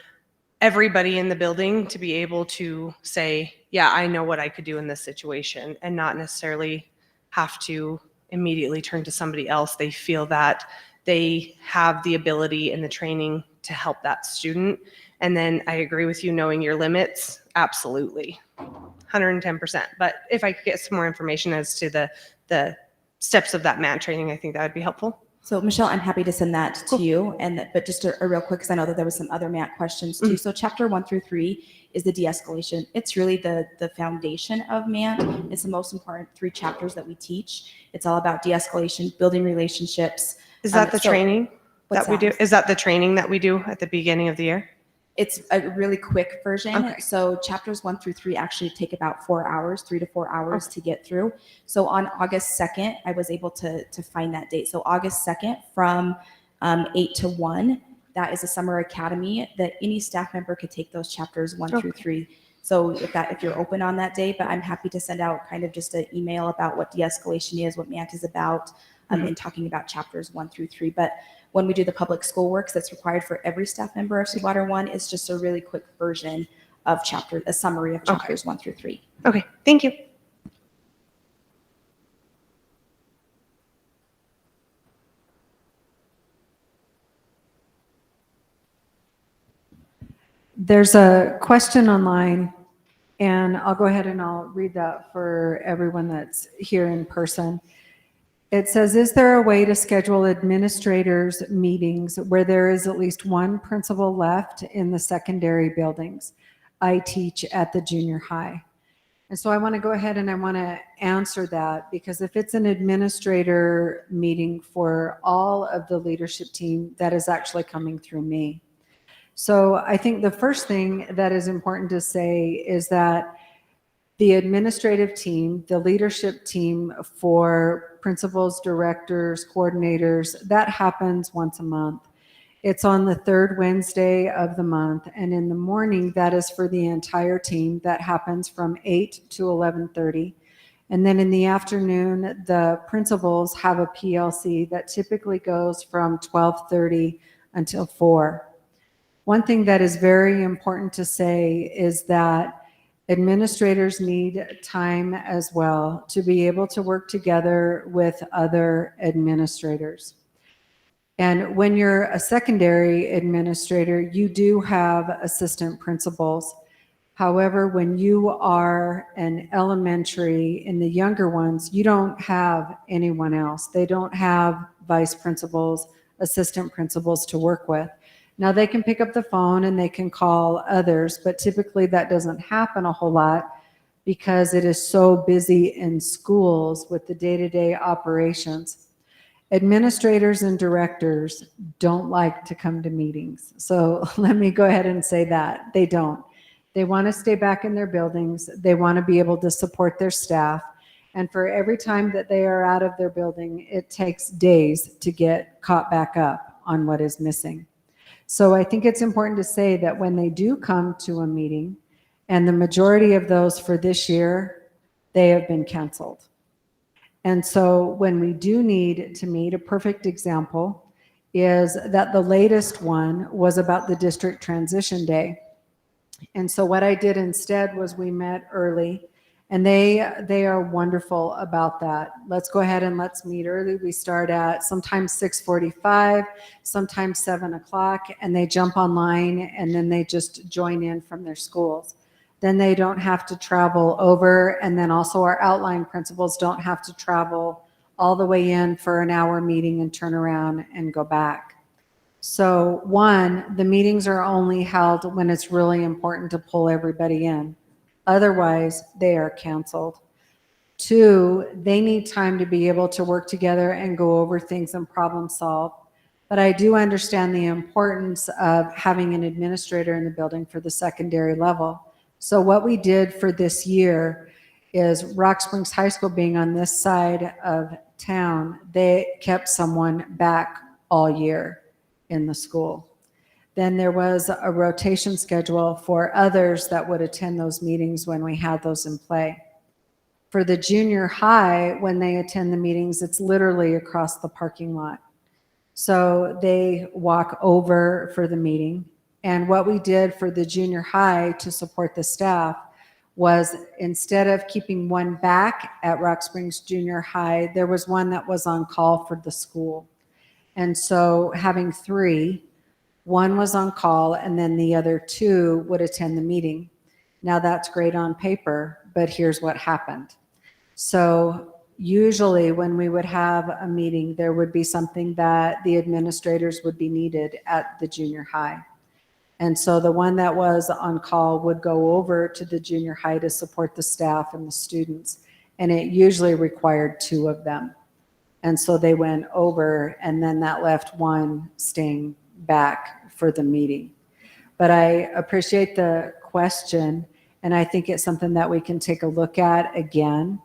everybody in the building to be able to say, yeah, I know what I could do in this situation, and not necessarily have to immediately turn to somebody else. They feel that they have the ability and the training to help that student. And then I agree with you, knowing your limits, absolutely, 110%. But if I could get some more information as to the steps of that MAT training, I think that would be helpful. So Michelle, I'm happy to send that to you, but just a real quick, because I know that there was some other MAT questions too. So chapter 1 through 3 is the de-escalation. It's really the foundation of MAT. It's the most important 3 chapters that we teach. It's all about de-escalation, building relationships. Is that the So- training What's that we do? that? Is that the training that we do at the beginning of the year? It's a really quick version. Okay. So chapters 1 through 3 actually take about 4 hours, 3 to 4 hours to get through. So on August 2nd, I was able to find that date. So August 2nd from 8 to 1, that is a summer academy that any staff member could take those chapters 1 through 3. So if you're open on that day, but I'm happy to send out kind of just an email about what de-escalation is, what MAT is about, and talking about chapters 1 through 3. But when we do the public school works that's required for every staff member of Sweetwater 1, it's just a really quick version of a summary of chapters 1 through 3. Okay, thank you. There's a question online, and I'll go ahead and I'll read that for everyone that's here in person. It says, is there a way to schedule administrators' meetings where there is at least one principal left in the secondary buildings? I teach at the junior high. And so I want to go ahead and I want to answer that, because if it's an administrator meeting for all of the leadership team, that is actually coming through me. So I think the first thing that is important to say is that the administrative team, the leadership team for principals, directors, coordinators, that happens once a month. It's on the 3rd Wednesday of the month. And in the morning, that is for the entire team. That happens from 8 to 11:30. And then in the afternoon, the principals have a PLC that typically goes from 12:30 until 4. One thing that is very important to say is that administrators need time as well to be able to work together with other administrators. And when you're a secondary administrator, you do have assistant principals. However, when you are an elementary, in the younger ones, you don't have anyone else. They don't have vice principals, assistant principals to work with. Now they can pick up the phone and they can call others, but typically that doesn't happen a whole lot because it is so busy in schools with the day-to-day operations. Administrators and directors don't like to come to meetings. So let me go ahead and say that. They don't. They want to stay back in their buildings. They want to be able to support their staff. And for every time that they are out of their building, it takes days to get caught back up on what is missing. So I think it's important to say that when they do come to a meeting, and the majority of those for this year, they have been canceled. And so when we do need to meet, a perfect example is that the latest one was about the district transition day. And so what I did instead was we met early, and they are wonderful about that. Let's go ahead and let's meet early. We start at sometimes 6:45, sometimes 7 o'clock, and they jump online and then they just join in from their schools. Then they don't have to travel over, and then also our outline principals don't have to travel all the way in for an hour meeting and turn around and go back. So one, the meetings are only held when it's really important to pull everybody in. Otherwise, they are canceled. 2, they need time to be able to work together and go over things and problem solve. But I do understand the importance of having an administrator in the building for the secondary level. So what we did for this year is Rock Springs High School being on this side of town, they kept someone back all year. in the school. Then there was a rotation schedule for others that would attend those meetings when we had those in play. For the junior high, when they attend the meetings, it's literally across the parking lot. So they walk over for the meeting. And what we did for the junior high to support the staff was, instead of keeping one back at Rock Springs Junior High, there was one that was on call for the school. And so having 3, one was on call and then the other 2 would attend the meeting. Now that's great on paper, but here's what happened. So usually when we would have a meeting, there would be something that the administrators would be needed at the junior high. And so the one that was on call would go over to the junior high to support the staff and the students. And it usually required 2 of them. And so they went over, and then that left one staying back for the meeting. But I appreciate the question, and I think it's something that we can take a look at again.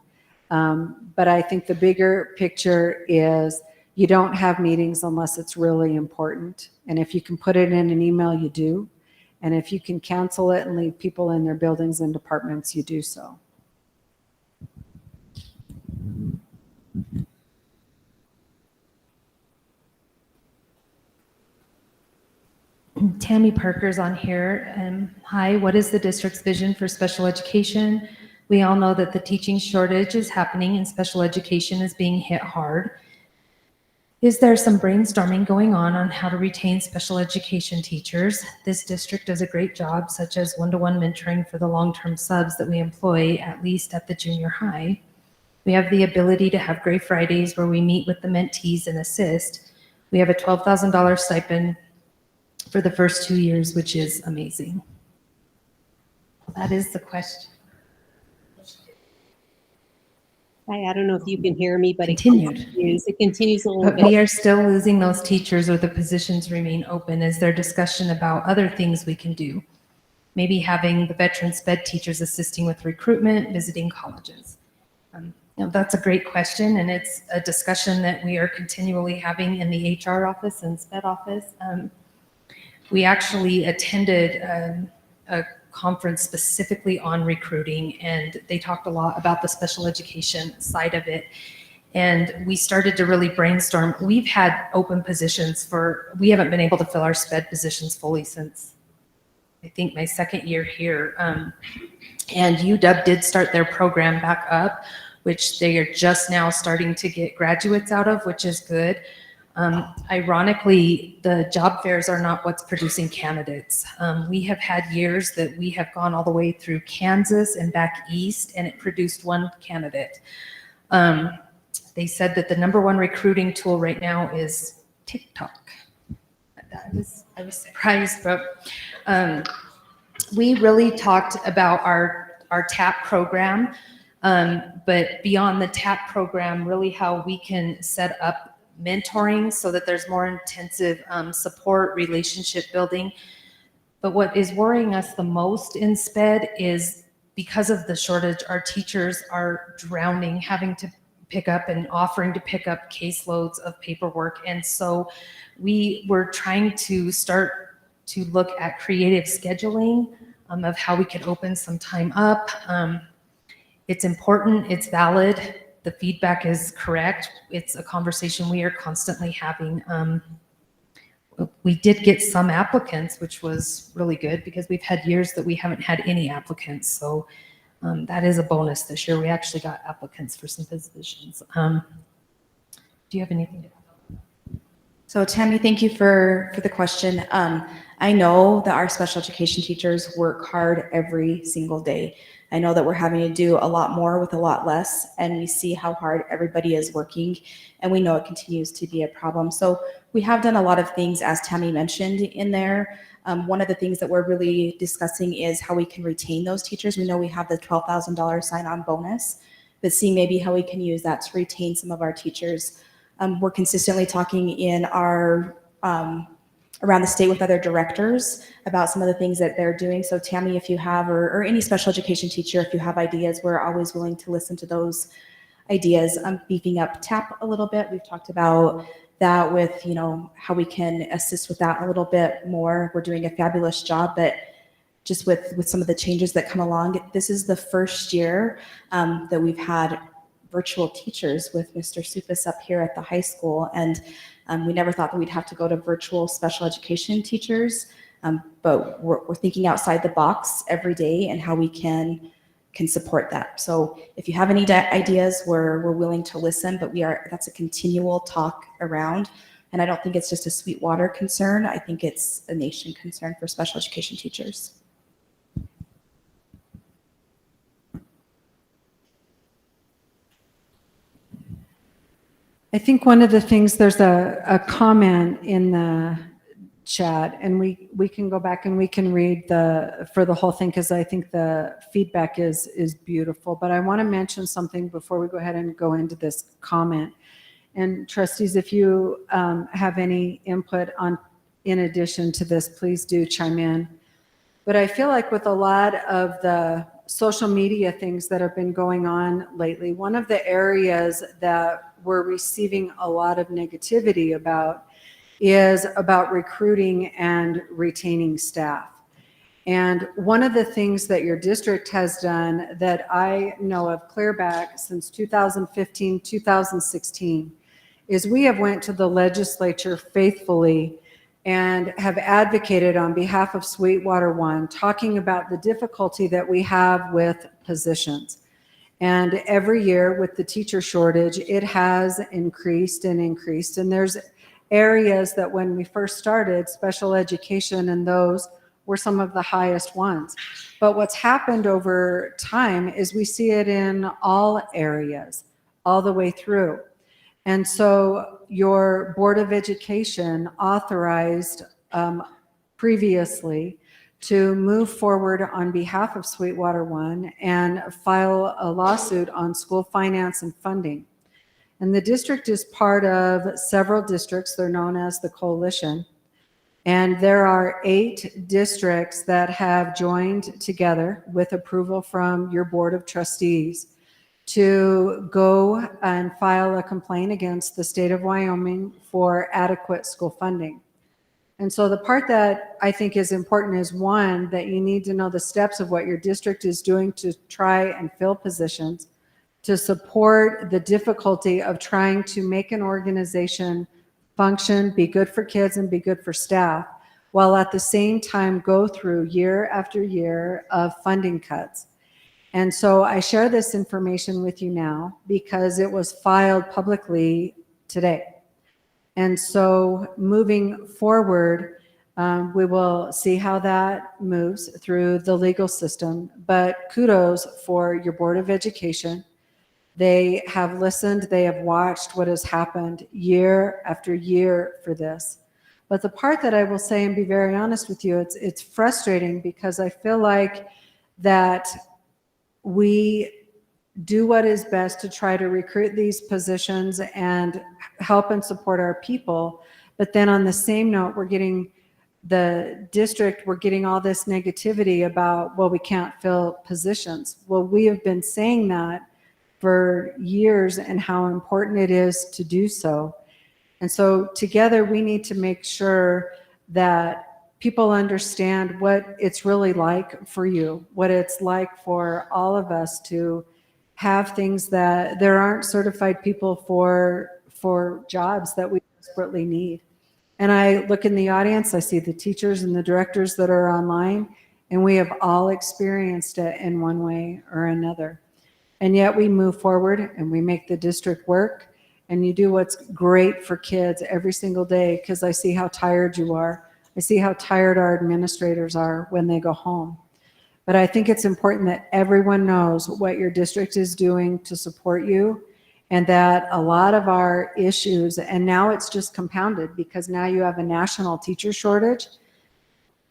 But I think the bigger picture is, you don't have meetings unless it's really important. And if you can put it in an email, you do. And if you can cancel it and leave people in their buildings and departments, you do so. Tammy Parker's on here. Hi, what is the district's vision for special education? We all know that the teaching shortage is happening and special education is being hit hard. Is there some brainstorming going on how to retain special education teachers? This district does a great job, such as one-to-one mentoring for the long-term subs that we employ, at least at the junior high. We have the ability to have Gray Fridays where we meet with the mentees and assist. We have a $12,000 stipend for the first 2 years, which is amazing. That is the question. Hi, I don't know if you can hear me, but Continued. it continues a little But bit. we are still losing those teachers, or the positions remain open. Is there discussion about other things we can do? Maybe having the veteran sped teachers assisting with recruitment, visiting colleges. That's a great question, and it's a discussion that we are continually having in the HR office and sped office. We actually attended a conference specifically on recruiting, and they talked a lot about the special education side of it. And we started to really brainstorm. We've had open positions we haven't been able to fill our sped positions fully since, I think, my second year here. And UW did start their program back up, which they are just now starting to get graduates out of, which is good. Ironically, the job fairs are not what's producing candidates. We have had years that we have gone all the way through Kansas and back east, and it produced one candidate. They said that the #1 recruiting tool right now is TikTok. I was surprised, but we really talked about our TAP program, but beyond the TAP program, really how we can set up mentoring so that there's more intensive support, relationship building. But what is worrying us the most in SPED is, because of the shortage, our teachers are drowning, having to pick up and offering to pick up caseloads of paperwork. And so we were trying to start to look at creative scheduling of how we could open some time up. It's important, it's valid. The feedback is correct. It's a conversation we are constantly having. We did get some applicants, which was really good, because we've had years that we haven't had any applicants. So that is a bonus this year. We actually got applicants for some positions. Do you have anything to add? So Tammy, thank you for the question. I know that our special education teachers work hard every single day. I know that we're having to do a lot more with a lot less, and we see how hard everybody is working, and we know it continues to be a problem. So we have done a lot of things, as Tammy mentioned in there. One of the things that we're really discussing is how we can retain those teachers. We know we have the $12,000 sign-on bonus, but see maybe how we can use that to retain some of our teachers. We're consistently talking in our around the state with other directors about some of the things that they're doing. So Tammy, if you have, or any special education teacher, if you have ideas, we're always willing to listen to those ideas. Beefing up TAP a little bit. We've talked about that with, how we can assist with that a little bit more. We're doing a fabulous job, but just with some of the changes that come along, this is the first year that we've had virtual teachers with Mr. Supis up here at the high school. And we never thought that we'd have to go to virtual special education teachers, but we're thinking outside the box every day and how we can support that. So if you have any ideas, we're willing to listen, but that's a continual talk around. And I don't think it's just a Sweetwater concern. I think it's a nation concern for special education teachers. I think one of the things, there's a comment in the chat, and we can go back and we can read for the whole thing, because I think the feedback is beautiful. But I want to mention something before we go ahead and go into this comment. And trustees, if you have any input in addition to this, please do chime in. But I feel like with a lot of the social media things that have been going on lately, one of the areas that we're receiving a lot of negativity about is about recruiting and retaining staff. And one of the things that your district has done that I know of clear back since 2015, 2016, is we have went to the legislature faithfully and have advocated on behalf of Sweetwater One, talking about the difficulty that we have with positions. And every year with the teacher shortage, it has increased and increased. And there's areas that when we first started, special education and those were some of the highest ones. But what's happened over time is we see it in all areas, all the way through. And so your Board of Education authorized previously to move forward on behalf of Sweetwater One and file a lawsuit on school finance and funding. And the district is part of several districts. They're known as the coalition. And there are 8 districts that have joined together with approval from your Board of Trustees to go and file a complaint against the state of Wyoming for adequate school funding. And so the part that I think is important is, one, that you need to know the steps of what your district is doing to try and fill positions, to support the difficulty of trying to make an organization function, be good for kids and be good for staff, while at the same time go through year after year of funding cuts. And so I share this information with you now because it was filed publicly today. And so moving forward, we will see how that moves through the legal system. But kudos for your Board of Education. They have listened, they have watched what has happened year after year for this. But the part that I will say, and be very honest with you, it's frustrating because I feel like that we do what is best to try to recruit these positions and help and support our people. But then on the same note, we're getting all this negativity about, well, we can't fill positions. Well, we have been saying that for years and how important it is to do so. And so together we need to make sure that people understand what it's really like for you, what it's like for all of us to have things that there aren't certified people for jobs that we desperately need. And I look in the audience, I see the teachers and the directors that are online, and we have all experienced it in one way or another. And yet we move forward and we make the district work, and you do what's great for kids every single day, because I see how tired you are. I see how tired our administrators are when they go home. But I think it's important that everyone knows what your district is doing to support you, and that a lot of our issues, and now it's just compounded because now you have a national teacher shortage,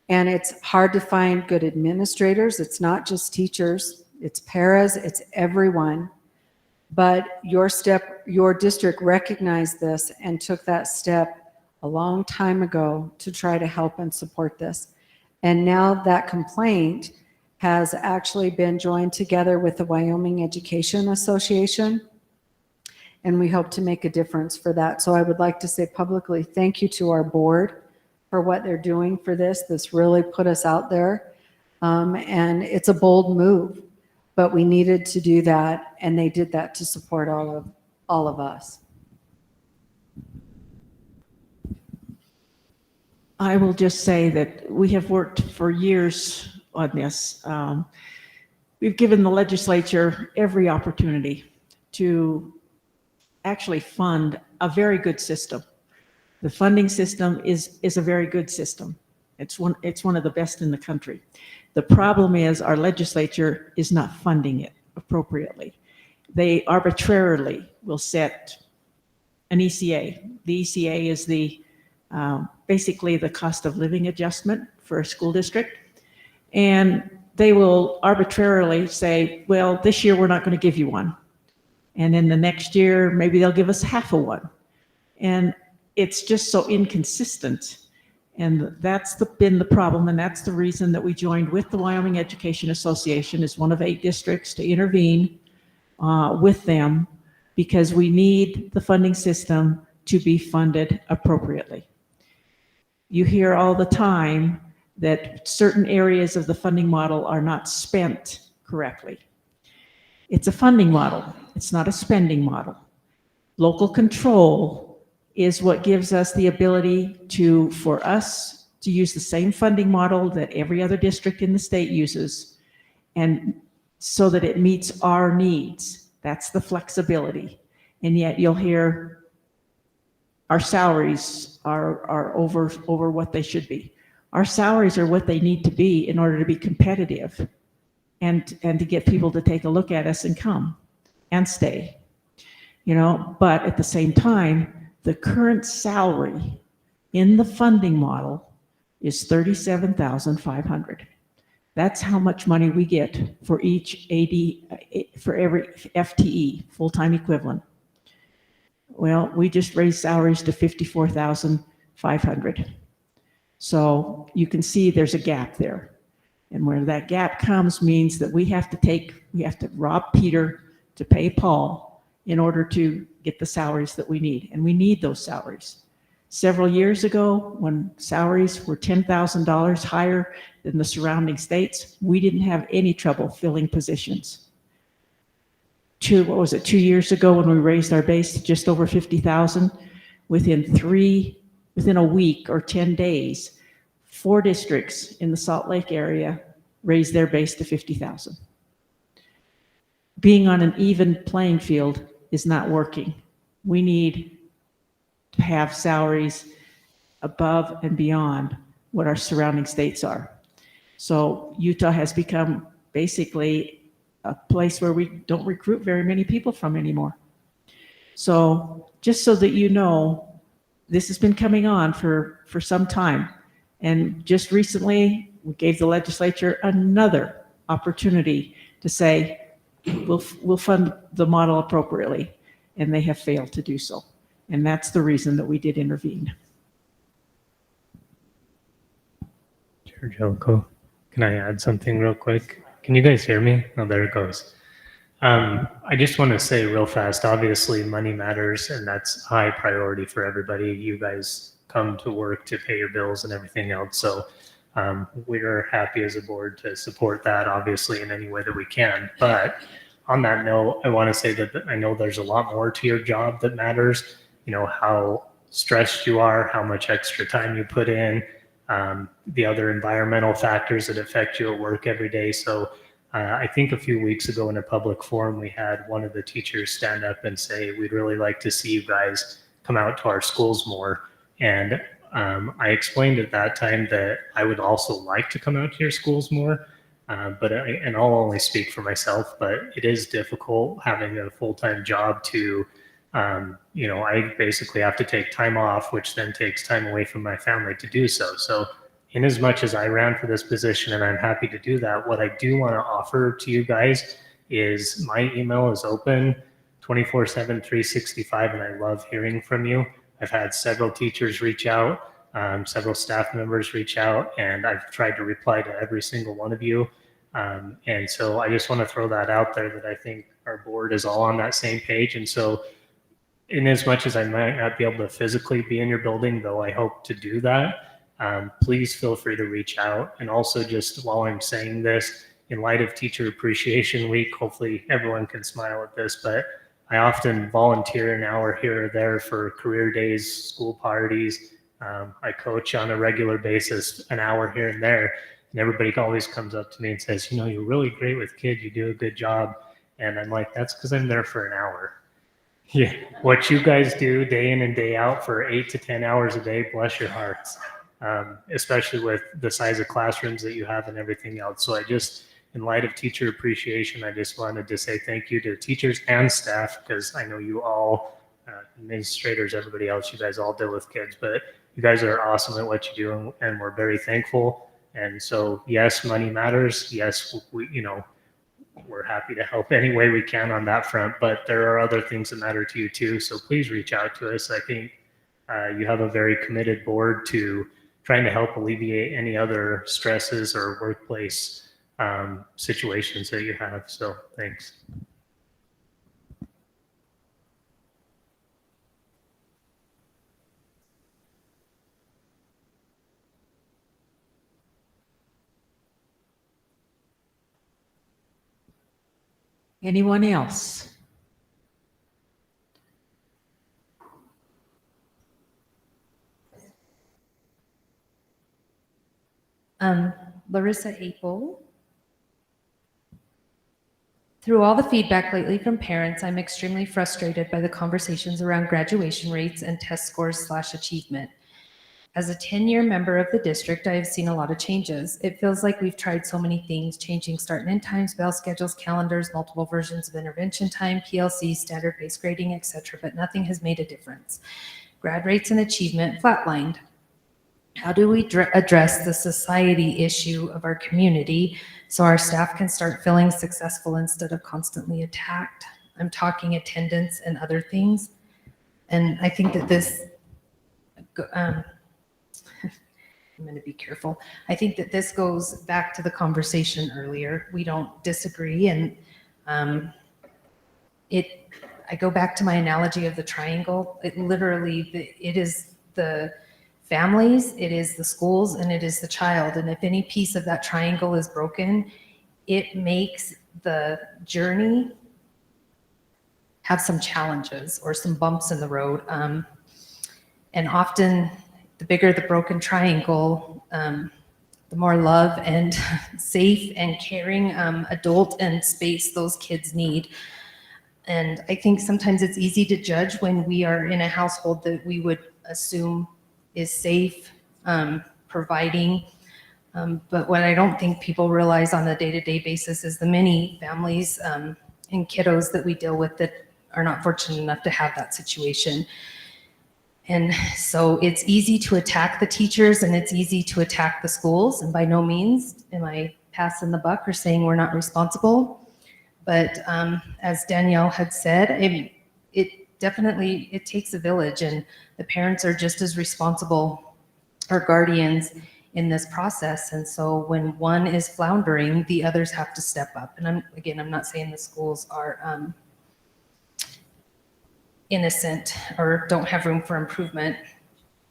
and it's hard to find good administrators. It's not just teachers, it's paras, it's everyone. But your district recognized this and took that step a long time ago to try to help and support this. And now that complaint has actually been joined together with the Wyoming Education Association. and we hope to make a difference for that. So I would like to say publicly, thank you to our board for what they're doing for this. This really put us out there. And it's a bold move, but we needed to do that, and they did that to support all of us. I will just say that we have worked for years on this. We've given the legislature every opportunity to actually fund a very good system. The funding system is a very good system. It's one of the best in the country. The problem is our legislature is not funding it appropriately. They arbitrarily will set an ECA. The ECA is basically the cost of living adjustment for a school district. And they will arbitrarily say, well, this year we're not going to give you one. And then the next year, maybe they'll give us half a one. And it's just so inconsistent. And that's been the problem. And that's the reason that we joined with the Wyoming Education Association as one of 8 districts to intervene with them, because we need the funding system to be funded appropriately. You hear all the time that certain areas of the funding model are not spent correctly. It's a funding model. It's not a spending model. Local control is what gives us the ability for us to use the same funding model that every other district in the state uses, and so that it meets our needs. That's the flexibility. And yet you'll hear our salaries are over what they should be. Our salaries are what they need to be in order to be competitive and to get people to take a look at us and come and stay. But at the same time, the current salary in the funding model is $37,500. That's how much money we get for each for every FTE, full-time equivalent. Well, we just raised salaries to $54,500. So you can see there's a gap there. And where that gap comes means that we have to rob Peter to pay Paul in order to get the salaries that we need. And we need those salaries. Several years ago, when salaries were $10,000 higher than the surrounding states, we didn't have any trouble filling positions. 2 years ago, when we raised our base to just over 50,000, within a week or 10 days, 4 districts in the Salt Lake area raised their base to 50,000. Being on an even playing field is not working. We need to have salaries above and beyond what our surrounding states are. So Utah has become basically a place where we don't recruit very many people from anymore. So just so that you know, this has been coming on for some time. And just recently, we gave the legislature another opportunity to say, we'll fund the model appropriately. And they have failed to do so. And that's the reason that we did intervene. Chair Jelko, can I add something real quick? Can you guys hear me? Oh, there it goes. I just want to say real fast, obviously money matters, and that's high priority for everybody. You guys come to work to pay your bills and everything else. So we're happy as a board to support that, obviously, in any way that we can. But on that note, I want to say that I know there's a lot more to your job that matters. How stressed you are, how much extra time you put in, the other environmental factors that affect you at work every day. So I think a few weeks ago in a public forum, we had one of the teachers stand up and say, we'd really like to see you guys come out to our schools more. And I explained at that time that I would also like to come out to your schools more. And I'll only speak for myself, but it is difficult having a full-time job to, I basically have to take time off, which then takes time away from my family to do so. So in as much as I ran for this position and I'm happy to do that, what I do want to offer to you guys is my email is open 24/7, 365, and I love hearing from you. I've had several teachers reach out, several staff members reach out, and I've tried to reply to every single one of you. And so I just want to throw that out there, that I think our board is all on that same page. And so in as much as I might not be able to physically be in your building, though I hope to do that, please feel free to reach out. And also, just while I'm saying this, in light of Teacher Appreciation Week, hopefully everyone can smile at this, but I often volunteer an hour here or there for career days, school parties. I coach on a regular basis, an hour here and there. And everybody always comes up to me and says, you're really great with kids. You do a good job. And I'm like, that's because I'm there for an hour. Yeah, what you guys do day in and day out for 8 to 10 hours a day, bless your hearts, especially with the size of classrooms that you have and everything else. So in light of Teacher Appreciation, I just wanted to say thank you to teachers and staff, because I know you all, administrators, everybody else, you guys all deal with kids, but you guys are awesome at what you do, and we're very thankful. And so, yes, money matters. Yes, we're happy to help any way we can on that front, but there are other things that matter to you too. So please reach out to us. I think you have a very committed board to trying to help alleviate any other stresses or workplace situations that you have. So thanks. Anyone else? Larissa Apel. Through all the feedback lately from parents, I'm extremely frustrated by the conversations around graduation rates and test scores / achievement. As a 10-year member of the district, I have seen a lot of changes. It feels like we've tried so many things, changing start and end times, bell schedules, calendars, multiple versions of intervention time, PLC, standard-based grading, etc., but nothing has made a difference. Grad rates and achievement flatlined. How do we address the society issue of our community so our staff can start feeling successful instead of constantly attacked? I'm talking attendance and other things. And I think that this, I'm going to be careful. I think that this goes back to the conversation earlier. We don't disagree. And I go back to my analogy of the triangle. It is the families, it is the schools, and it is the child. And if any piece of that triangle is broken, it makes the journey have some challenges or some bumps in the road. And often, the bigger the broken triangle, the more love and safe and caring adult and space those kids need. And I think sometimes it's easy to judge when we are in a household that we would assume is safe, providing. But what I don't think people realize on a day-to-day basis is the many families and kiddos that we deal with that are not fortunate enough to have that situation. And so it's easy to attack the teachers and it's easy to attack the schools. And by no means am I passing the buck or saying we're not responsible. But as Danielle had said, it takes a village, and the parents are just as responsible or guardians in this process. And so when one is floundering, the others have to step up. And I'm not saying the schools are innocent or don't have room for improvement,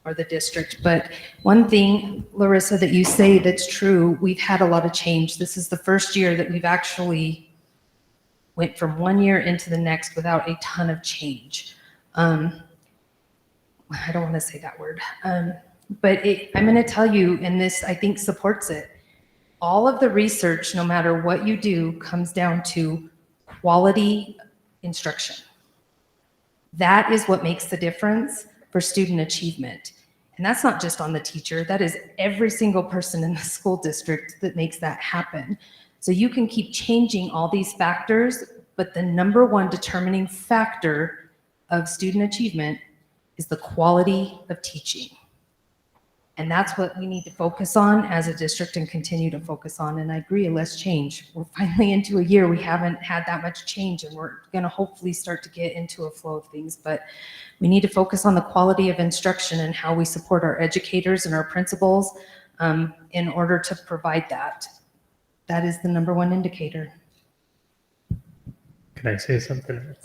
or the district. But one thing, Larissa, that you say that's true, we've had a lot of change. This is the first year that we've actually went from one year into the next without a ton of change. I don't want to say that word, but I'm going to tell you, and this I think supports it. All of the research, no matter what you do, comes down to quality instruction. That is what makes the difference for student achievement. And that's not just on the teacher, that is every single person in the school district that makes that happen. So you can keep changing all these factors, but the number one determining factor of student achievement is the quality of teaching. And that's what we need to focus on as a district and continue to focus on. And I agree, let's change. We're finally into a year we haven't had that much change, and we're going to hopefully start to get into a flow of things. But we need to focus on the quality of instruction and how we support our educators and our principals in order to provide that. That is the number one indicator. Can I say something?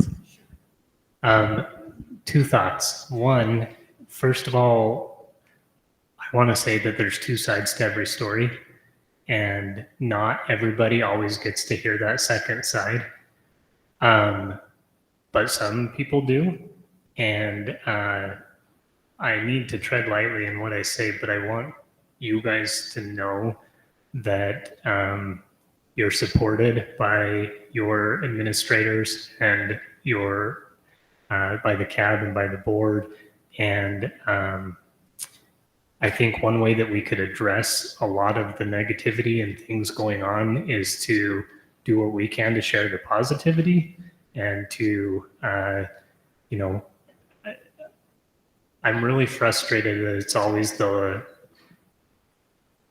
two thoughts. One, first of all, I want to say that there's two sides to every story, and not everybody always gets to hear that second side. But some people do, and I need to tread lightly in what I say, but I want you guys to know that you're supported by your administrators and your by the CAB and by the board. And I think one way that we could address a lot of the negativity and things going on is to do what we can to share the positivity and to, you know, I'm really frustrated that it's always the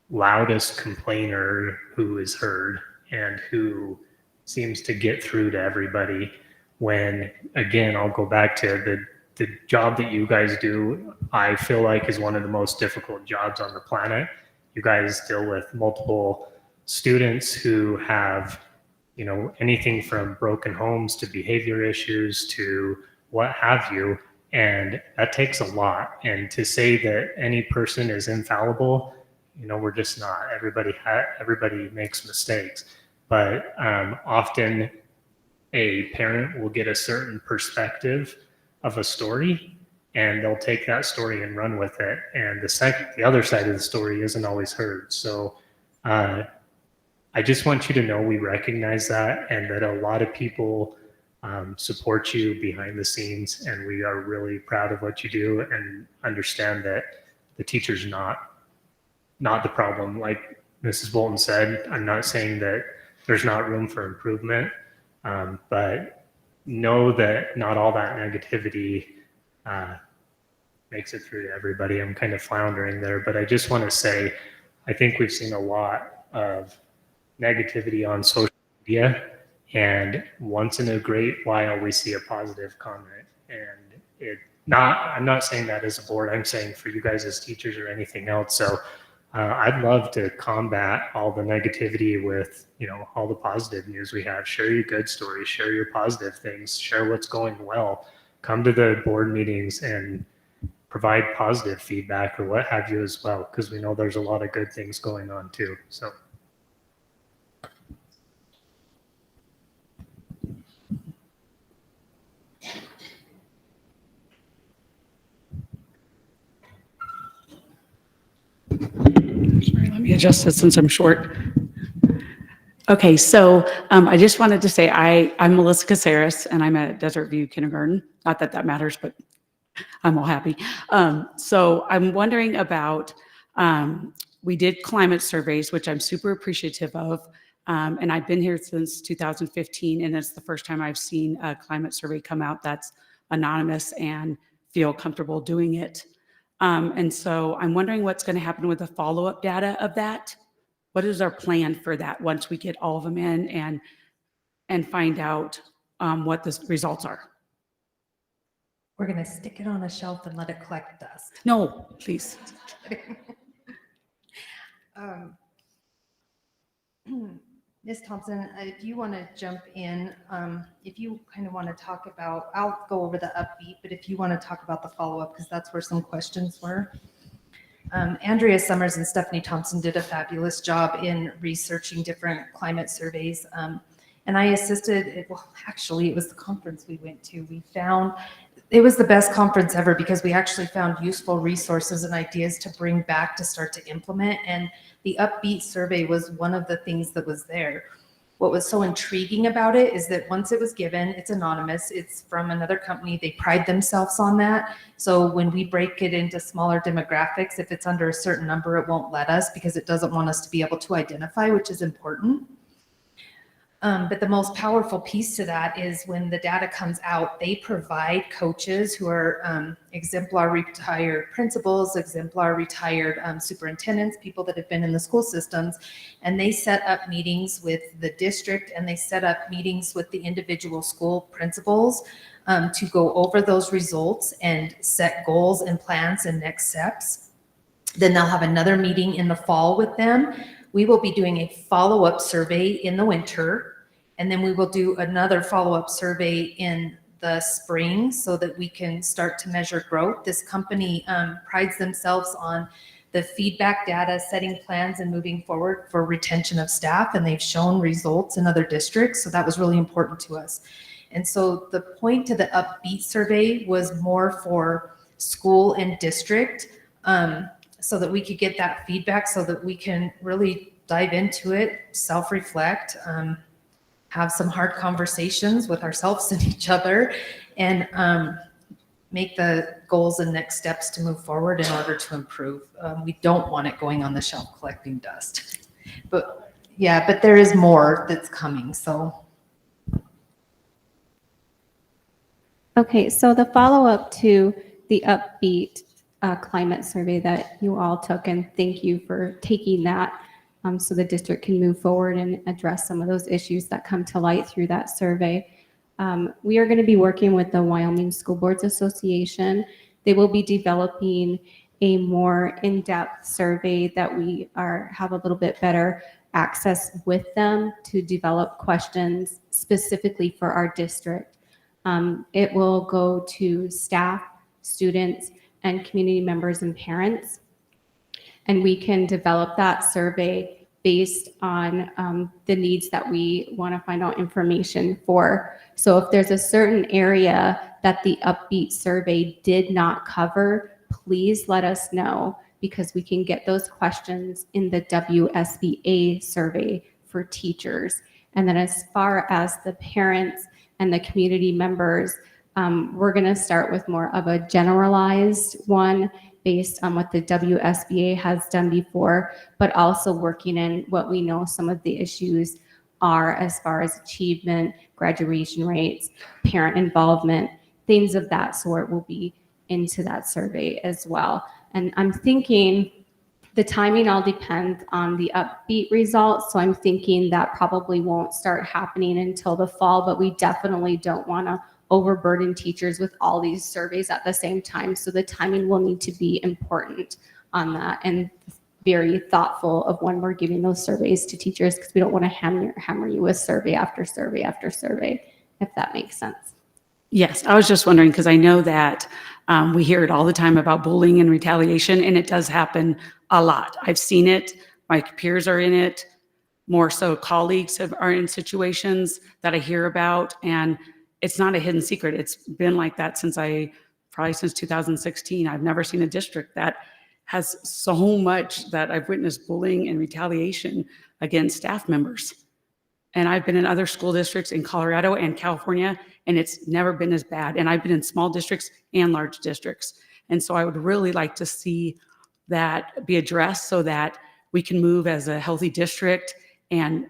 loudest complainer who is heard and who seems to get through to everybody, when, again, I'll go back to the job that you guys do, I feel like is one of the most difficult jobs on the planet. You guys deal with multiple students who have, you know, anything from broken homes to behavior issues to what have you. And that takes a lot. And to say that any person is infallible, you know, we're just not. Everybody makes mistakes. But often a parent will get a certain perspective of a story, and they'll take that story and run with it. And the other side of the story isn't always heard. So I just want you to know we recognize that, and that a lot of people support you behind the scenes, and we are really proud of what you do, and understand that the teacher's not the problem. Like Mrs. Bolton said, I'm not saying that there's not room for improvement, but know that not all that negativity makes it through to everybody. I'm kind of floundering there, but I just want to say, I think we've seen a lot of negativity on social media, and once in a great while we see a positive comment. And I'm not saying that as a board, I'm saying for you guys as teachers or anything else. So I'd love to combat all the negativity with, you know, all the positive news we have. Share your good stories, share your positive things, share what's going well. Come to the board meetings and provide positive feedback or what have you as well, because we know there's a lot of good things going on too. So. Sorry, let me adjust it since I'm short. Okay, so I just wanted to say I'm Melissa Caceres, and I'm at Desert View Kindergarten. Not that that matters, but I'm all happy. So I'm wondering about, we did climate surveys, which I'm super appreciative of, and I've been here since 2015, and it's the first time I've seen a climate survey come out that's anonymous and feel comfortable doing it. And so I'm wondering what's going to happen with the follow-up data of that. What is our plan for that once we get all of them in and find out what the results are? We're going to stick it on a shelf and let it collect dust. No, please. Ms. Thompson, if you want to jump in, if you kind of want to talk about, I'll go over the upbeat, but if you want to talk about the follow-up, because that's where some questions were. Andrea Summers and Stephanie Thompson did a fabulous job in researching different climate surveys. And I assisted, well, actually, it was the conference we went to. We found, it was the best conference ever because we actually found useful resources and ideas to bring back to start to implement. And the upbeat survey was one of the things that was there. What was so intriguing about it is that once it was given, it's anonymous, it's from another company, they pride themselves on that. So when we break it into smaller demographics, if it's under a certain number, it won't let us because it doesn't want us to be able to identify, which is important. But the most powerful piece to that is when the data comes out, they provide coaches who are exemplar retired principals, exemplar retired superintendents, people that have been in the school systems, and they set up meetings with the district and they set up meetings with the individual school principals to go over those results and set goals and plans and next steps. Then they'll have another meeting in the fall with them. We will be doing a follow-up survey in the winter. And then we will do another follow-up survey in the spring so that we can start to measure growth. This company prides themselves on the feedback data, setting plans and moving forward for retention of staff, and they've shown results in other districts. So that was really important to us. And so the point to the Upbeat survey was more for school and district, so that we could get that feedback so that we can really dive into it, self-reflect, have some hard conversations with ourselves and each other, and make the goals and next steps to move forward in order to improve. We don't want it going on the shelf collecting dust. But yeah, but there is more that's coming, so. Okay, so the follow-up to the Upbeat climate survey that you all took, and thank you for taking that so the district can move forward and address some of those issues that come to light through that survey. We are going to be working with the Wyoming School Boards Association. They will be developing a more in-depth survey that we have a little bit better access with them to develop questions specifically for our district. It will go to staff, students, and community members and parents. And we can develop that survey based on the needs that we want to find out information for. So if there's a certain area that the Upbeat survey did not cover, please let us know, because we can get those questions in the WSBA survey for teachers. And then as far as the parents and the community members, we're going to start with more of a generalized one based on what the WSBA has done before, but also working in what we know some of the issues are as far as achievement, graduation rates, parent involvement, things of that sort will be into that survey as well. And I'm thinking the timing all depends on the Upbeat results. So I'm thinking that probably won't start happening until the fall, but we definitely don't want to overburden teachers with all these surveys at the same time. So the timing will need to be important on that, and very thoughtful of when we're giving those surveys to teachers, because we don't want to hammer you with survey after survey after survey, if that makes sense. Yes, I was just wondering, because I know that we hear it all the time about bullying and retaliation, and it does happen a lot. I've seen it. My peers are in it. More so colleagues are in situations that I hear about, and it's not a hidden secret. It's been like that probably since 2016. I've never seen a district that has so much that I've witnessed bullying and retaliation against staff members. And I've been in other school districts in Colorado and California, and it's never been as bad. And I've been in small districts and large districts. And so I would really like to see that be addressed so that we can move as a healthy district, and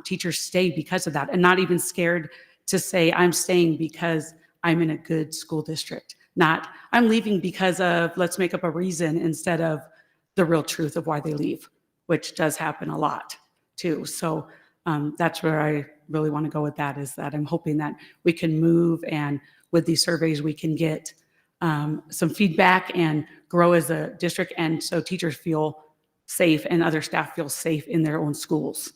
teachers stay because of that, and not even scared to say, I'm staying because I'm in a good school district. Not, I'm leaving because of, let's make up a reason instead of the real truth of why they leave, which does happen a lot too. So that's where I really want to go with that, is that I'm hoping that we can move, and with these surveys, we can get some feedback and grow as a district. And so teachers feel safe and other staff feel safe in their own schools.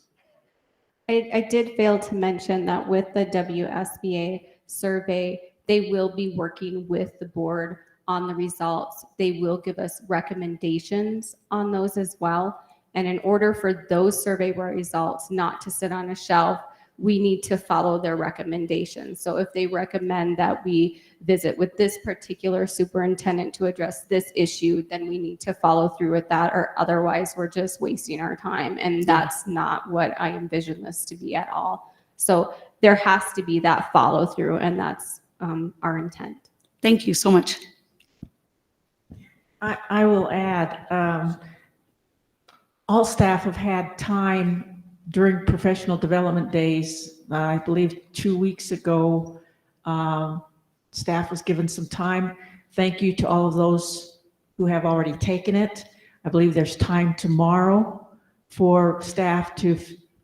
I did fail to mention that with the WSBA survey, they will be working with the board on the results. They will give us recommendations on those as well. And in order for those survey results not to sit on a shelf, we need to follow their recommendations. So if they recommend that we visit with this particular superintendent to address this issue, then we need to follow through with that, or otherwise we're just wasting our time. And that's not what I envision this to be at all. So there has to be that follow through, and that's our intent. Thank you so much. I will add, all staff have had time during professional development days. I believe 2 weeks ago, staff was given some time. Thank you to all of those who have already taken it. I believe there's time tomorrow for staff to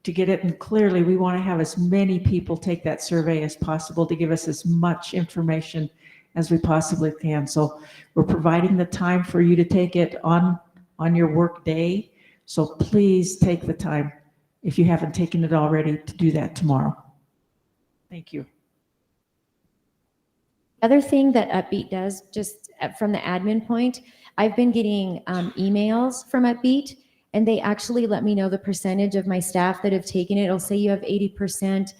get it. And clearly, we want to have as many people take that survey as possible to give us as much information as we possibly can. So we're providing the time for you to take it on your work day. So please take the time, if you haven't taken it already, to do that tomorrow. Thank you. Other thing that Upbeat does, just from the admin point, I've been getting emails from Upbeat, and they actually let me know the percentage of my staff that have taken it. It'll say you have 80%,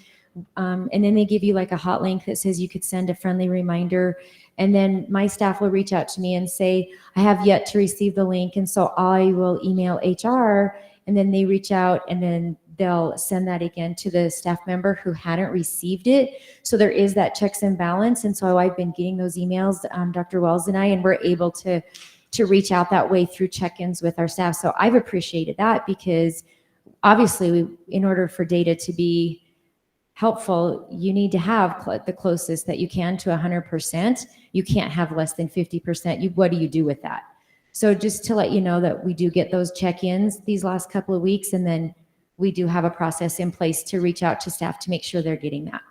and then they give you like a hot link that says you could send a friendly reminder. And then my staff will reach out to me and say, I have yet to receive the link. And so I will email HR, and then they reach out, and then they'll send that again to the staff member who hadn't received it. So there is that checks and balance. And so I've been getting those emails, Dr. Wells and I, and we're able to reach out that way through check-ins with our staff. So I've appreciated that, because obviously in order for data to be helpful, you need to have the closest that you can to 100%. You can't have less than 50%. What do you do with that? So just to let you know that we do get those check-ins these last couple of weeks, and then we do have a process in place to reach out to staff to make sure they're getting that.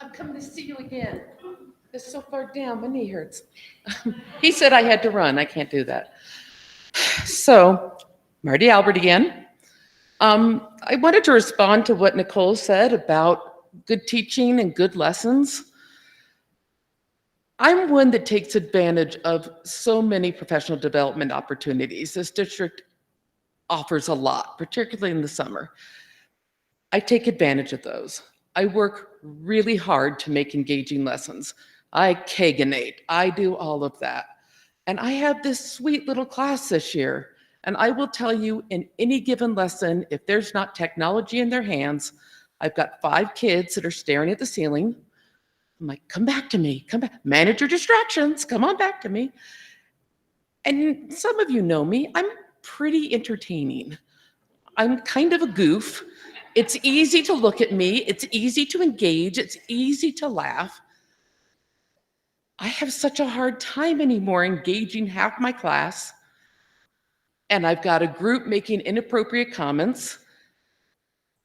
I'm coming to see you again. It's so far down, my knee hurts. He said I had to run. I can't do that. So, Marty Albert again. I wanted to respond to what Nicole said about good teaching and good lessons. I'm one that takes advantage of so many professional development opportunities. This district offers a lot, particularly in the summer. I take advantage of those. I work really hard to make engaging lessons. I kaganate. I do all of that. And I have this sweet little class this year. And I will tell you, in any given lesson, if there's not technology in their hands, I've got 5 kids that are staring at the ceiling. I'm like, come back to me, come back, manage your distractions, come on back to me. And some of you know me, I'm pretty entertaining. I'm kind of a goof. It's easy to look at me, it's easy to engage, it's easy to laugh. I have such a hard time anymore engaging half my class, and I've got a group making inappropriate comments.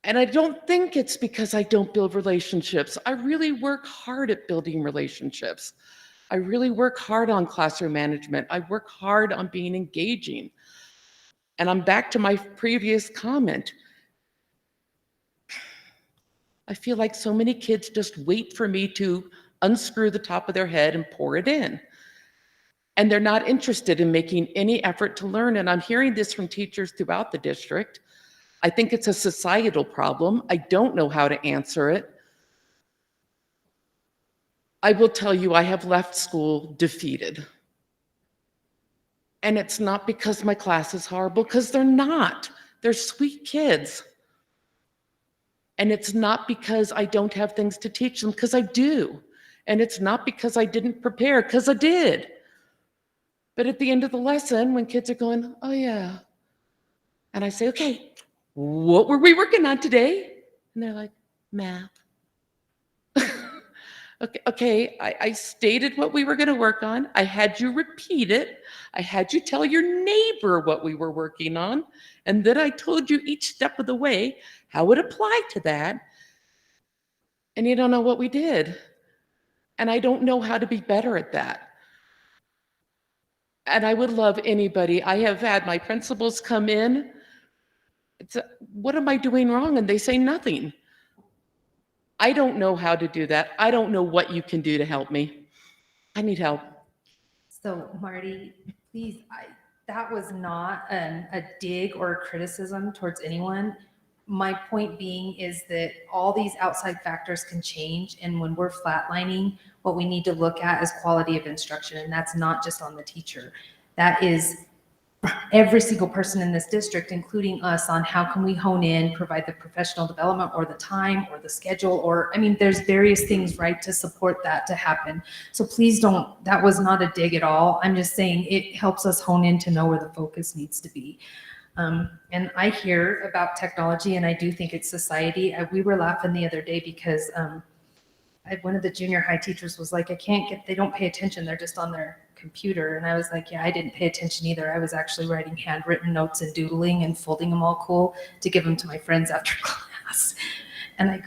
And I don't think it's because I don't build relationships. I really work hard at building relationships. I really work hard on classroom management. I work hard on being engaging. And I'm back to my previous comment. I feel like so many kids just wait for me to unscrew the top of their head and pour it in. And they're not interested in making any effort to learn. And I'm hearing this from teachers throughout the district. I think it's a societal problem. I don't know how to answer it. I will tell you, I have left school defeated. And it's not because my class is horrible, because they're not. They're sweet kids. And it's not because I don't have things to teach them, because I do. And it's not because I didn't prepare, because I did. But at the end of the lesson, when kids are going, oh yeah, and I say, okay, what were we working on today? And they're like, math. Okay, I stated what we were going to work on. I had you repeat it. I had you tell your neighbor what we were working on. And then I told you each step of the way how it applied to that. And you don't know what we did. And I don't know how to be better at that. And I would love anybody. I have had my principals come in. What am I doing wrong? And they say nothing. I don't know how to do that. I don't know what you can do to help me. I need help. So Marty, please, that was not a dig or a criticism towards anyone. My point being is that all these outside factors can change. And when we're flatlining, what we need to look at is quality of instruction. And that's not just on the teacher. That is every single person in this district, including us, on how can we hone in, provide the professional development or the time or the schedule, or, I mean, there's various things, right, to support that to happen. So please don't, that was not a dig at all. I'm just saying it helps us hone in to know where the focus needs to be. And I hear about technology, and I do think it's society. We were laughing the other day because one of the junior high teachers was like, they don't pay attention. They're just on their computer. And I was like, yeah, I didn't pay attention either. I was actually writing handwritten notes and doodling and folding them all cool to give them to my friends after class. And I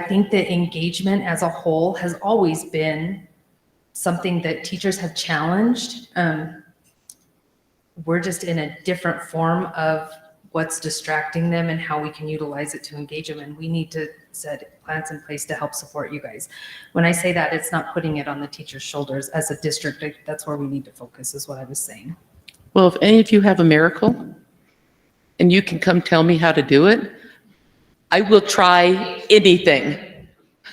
think that engagement as a whole has always been something that teachers have challenged. We're just in a different form of what's distracting them and how we can utilize it to engage them. And we need to set plans in place to help support you guys. When I say that, it's not putting it on the teacher's shoulders. As a district, that's where we need to focus, is what I was saying. Well, if any of you have a miracle and you can come tell me how to do it, I will try anything.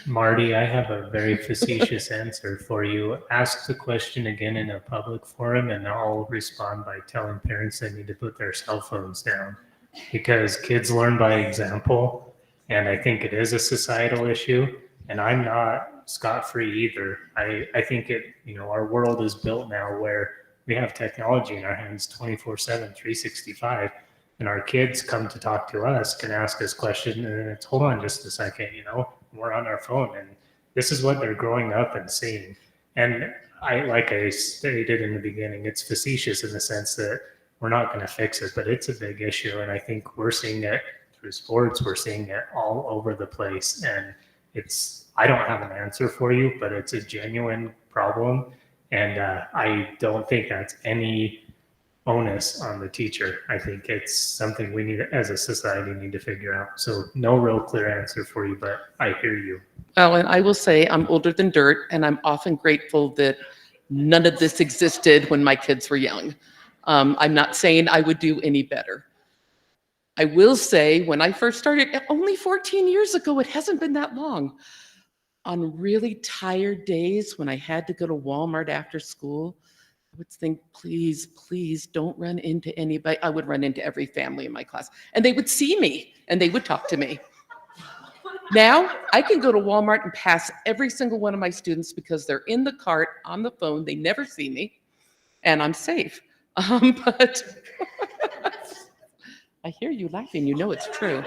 Marty, I have a very facetious answer for you. Ask the question again in a public forum, and I'll respond by telling parents they need to put their cell phones down, because kids learn by example, and I think it is a societal issue, and I'm not scot-free either. I think our world is built now where we have technology in our hands 24/7, 365, and our kids come to talk to us, can ask us questions, and it's, hold on just a second, we're on our phone, and this is what they're growing up and seeing. And like I stated in the beginning, it's facetious in the sense that we're not going to fix it, but it's a big issue. And I think we're seeing it through sports. We're seeing it all over the place. And I don't have an answer for you, but it's a genuine problem. And I don't think that's any onus on the teacher. I think it's something we need, as a society, need to figure out. So no real clear answer for you, but I hear you. Oh, and I will say I'm older than dirt, and I'm often grateful that none of this existed when my kids were young. I'm not saying I would do any better. I will say when I first started, only 14 years ago, it hasn't been that long, on really tired days when I had to go to Walmart after school, I would think, please, please don't run into anybody. I would run into every family in my class, and they would see me and they would talk to me. Now I can go to Walmart and pass every single one of my students because they're in the cart on the phone. They never see me, and I'm safe. But I hear you laughing. You know it's true.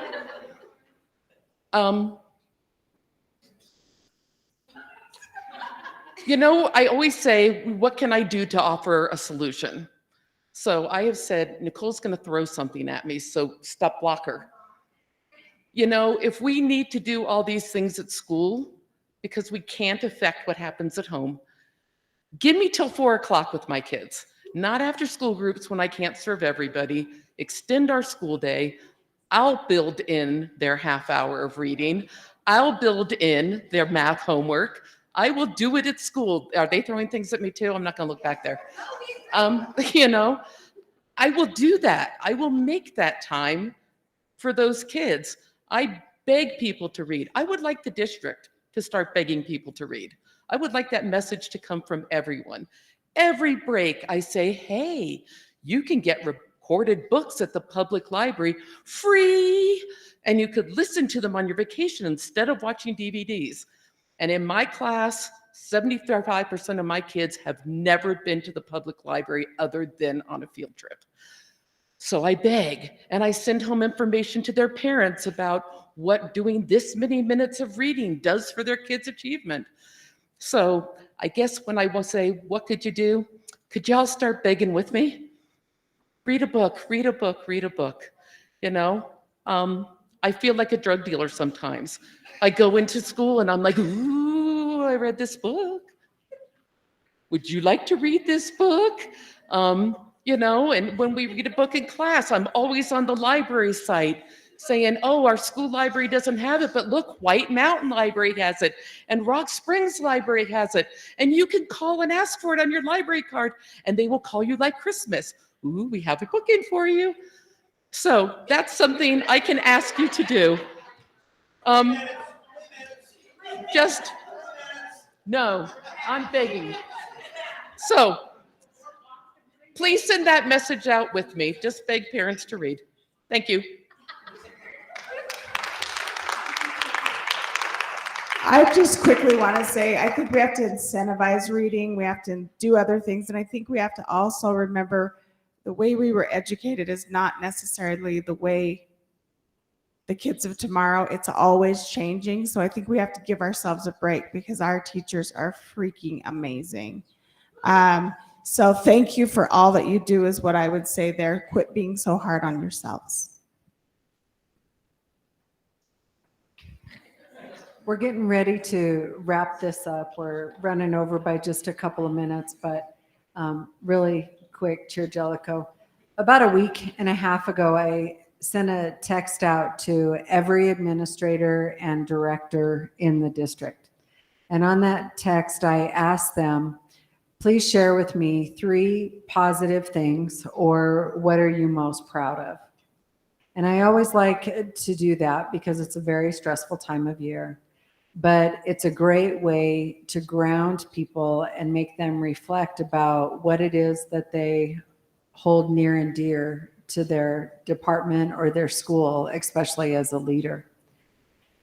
I always say, what can I do to offer a solution? So I have said, Nicole's going to throw something at me, so stop, block her. If we need to do all these things at school because we can't affect what happens at home, give me till 4 o'clock with my kids, not after school groups when I can't serve everybody. Extend our school day. I'll build in their half hour of reading. I'll build in their math homework. I will do it at school. Are they throwing things at me too? I'm not going to look back there. I will do that. I will make that time for those kids. I beg people to read. I would like the district to start begging people to read. I would like that message to come from everyone. Every break, I say, hey, you can get recorded books at the public library free, and you could listen to them on your vacation instead of watching DVDs. And in my class, 75% of my kids have never been to the public library other than on a field trip. So I beg, and I send home information to their parents about what doing this many minutes of reading does for their kids' achievement. So I guess when I will say, what could you do? Could y'all start begging with me? Read a book, read a book, read a book. I feel like a drug dealer sometimes. I go into school and I'm like, ooh, I read this book. Would you like to read this book? And when we read a book in class, I'm always on the library site saying, oh, our school library doesn't have it, but look, White Mountain Library has it, and Rock Springs Library has it, and you can call and ask for it on your library card, and they will call you like Christmas. Ooh, we have a book in for you. So that's something I can ask you to do. No, I'm begging. So please send that message out with me. Just beg parents to read. Thank you. I just quickly want to say, I think we have to incentivize reading. We have to do other things. And I think we have to also remember the way we were educated is not necessarily the way the kids of tomorrow. It's always changing. So I think we have to give ourselves a break because our teachers are freaking amazing. So thank you for all that you do is what I would say there. Quit being so hard on yourselves. We're getting ready to wrap this up. We're running over by just a couple of minutes, but really quick, Chair Jellicoe. About a week and a half ago, I sent a text out to every administrator and director in the district. And on that text, I asked them, please share with me 3 positive things, or what are you most proud of? And I always like to do that because it's a very stressful time of year. But it's a great way to ground people and make them reflect about what it is that they hold near and dear to their department or their school, especially as a leader.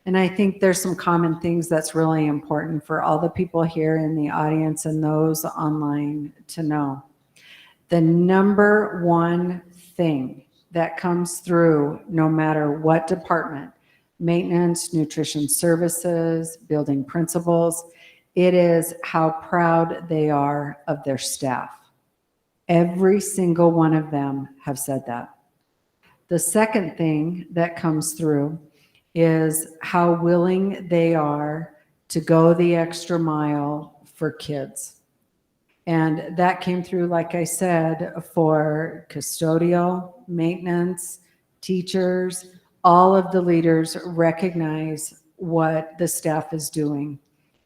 And I think there's some common things that's really important for all the people here in the audience and those online to know. The number one thing that comes through, no matter what department, maintenance, nutrition services, building principals, it is how proud they are of their staff. Every single one of them have said that. The second thing that comes through is how willing they are to go the extra mile for kids. And that came through, like I said, for custodial, maintenance, teachers. All of the leaders recognize what the staff is doing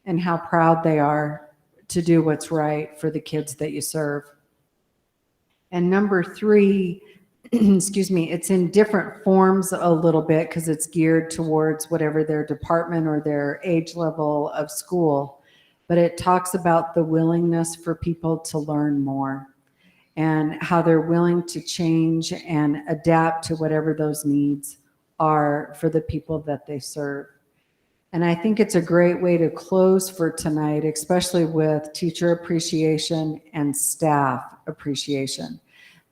and how proud they are to do what's right for the kids that you serve. And number 3, excuse me, it's in different forms a little bit because it's geared towards whatever their department or their age level of school. But it talks about the willingness for people to learn more and how they're willing to change and adapt to whatever those needs are for the people that they serve. And I think it's a great way to close for tonight, especially with teacher appreciation and staff appreciation.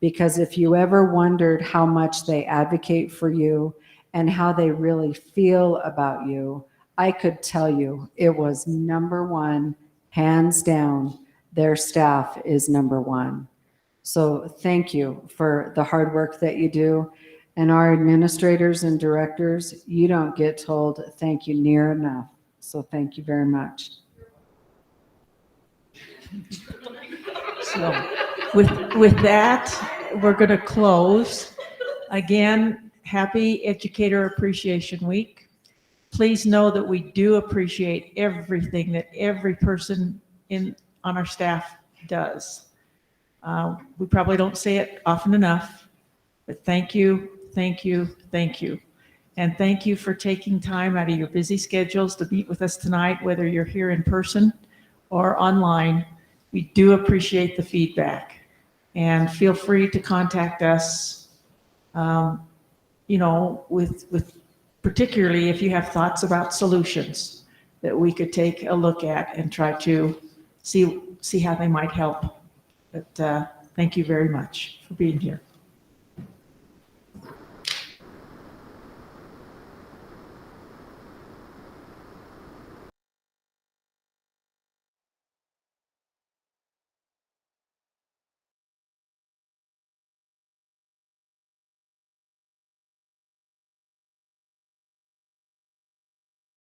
Because if you ever wondered how much they advocate for you and how they really feel about you, I could tell you it was number 1, hands down, their staff is number 1. So thank you for the hard work that you do. And our administrators and directors, you don't get told thank you near enough. So thank you very much. So with that, we're going to close. Again, happy Educator Appreciation Week. Please know that we do appreciate everything that every person on our staff does. We probably don't say it often enough, but thank you, thank you, thank you. And thank you for taking time out of your busy schedules to meet with us tonight, whether you're here in person or online. We do appreciate the feedback, and feel free to contact us, with particularly if you have thoughts about solutions that we could take a look at and try to see how they might help. But thank you very much for being here.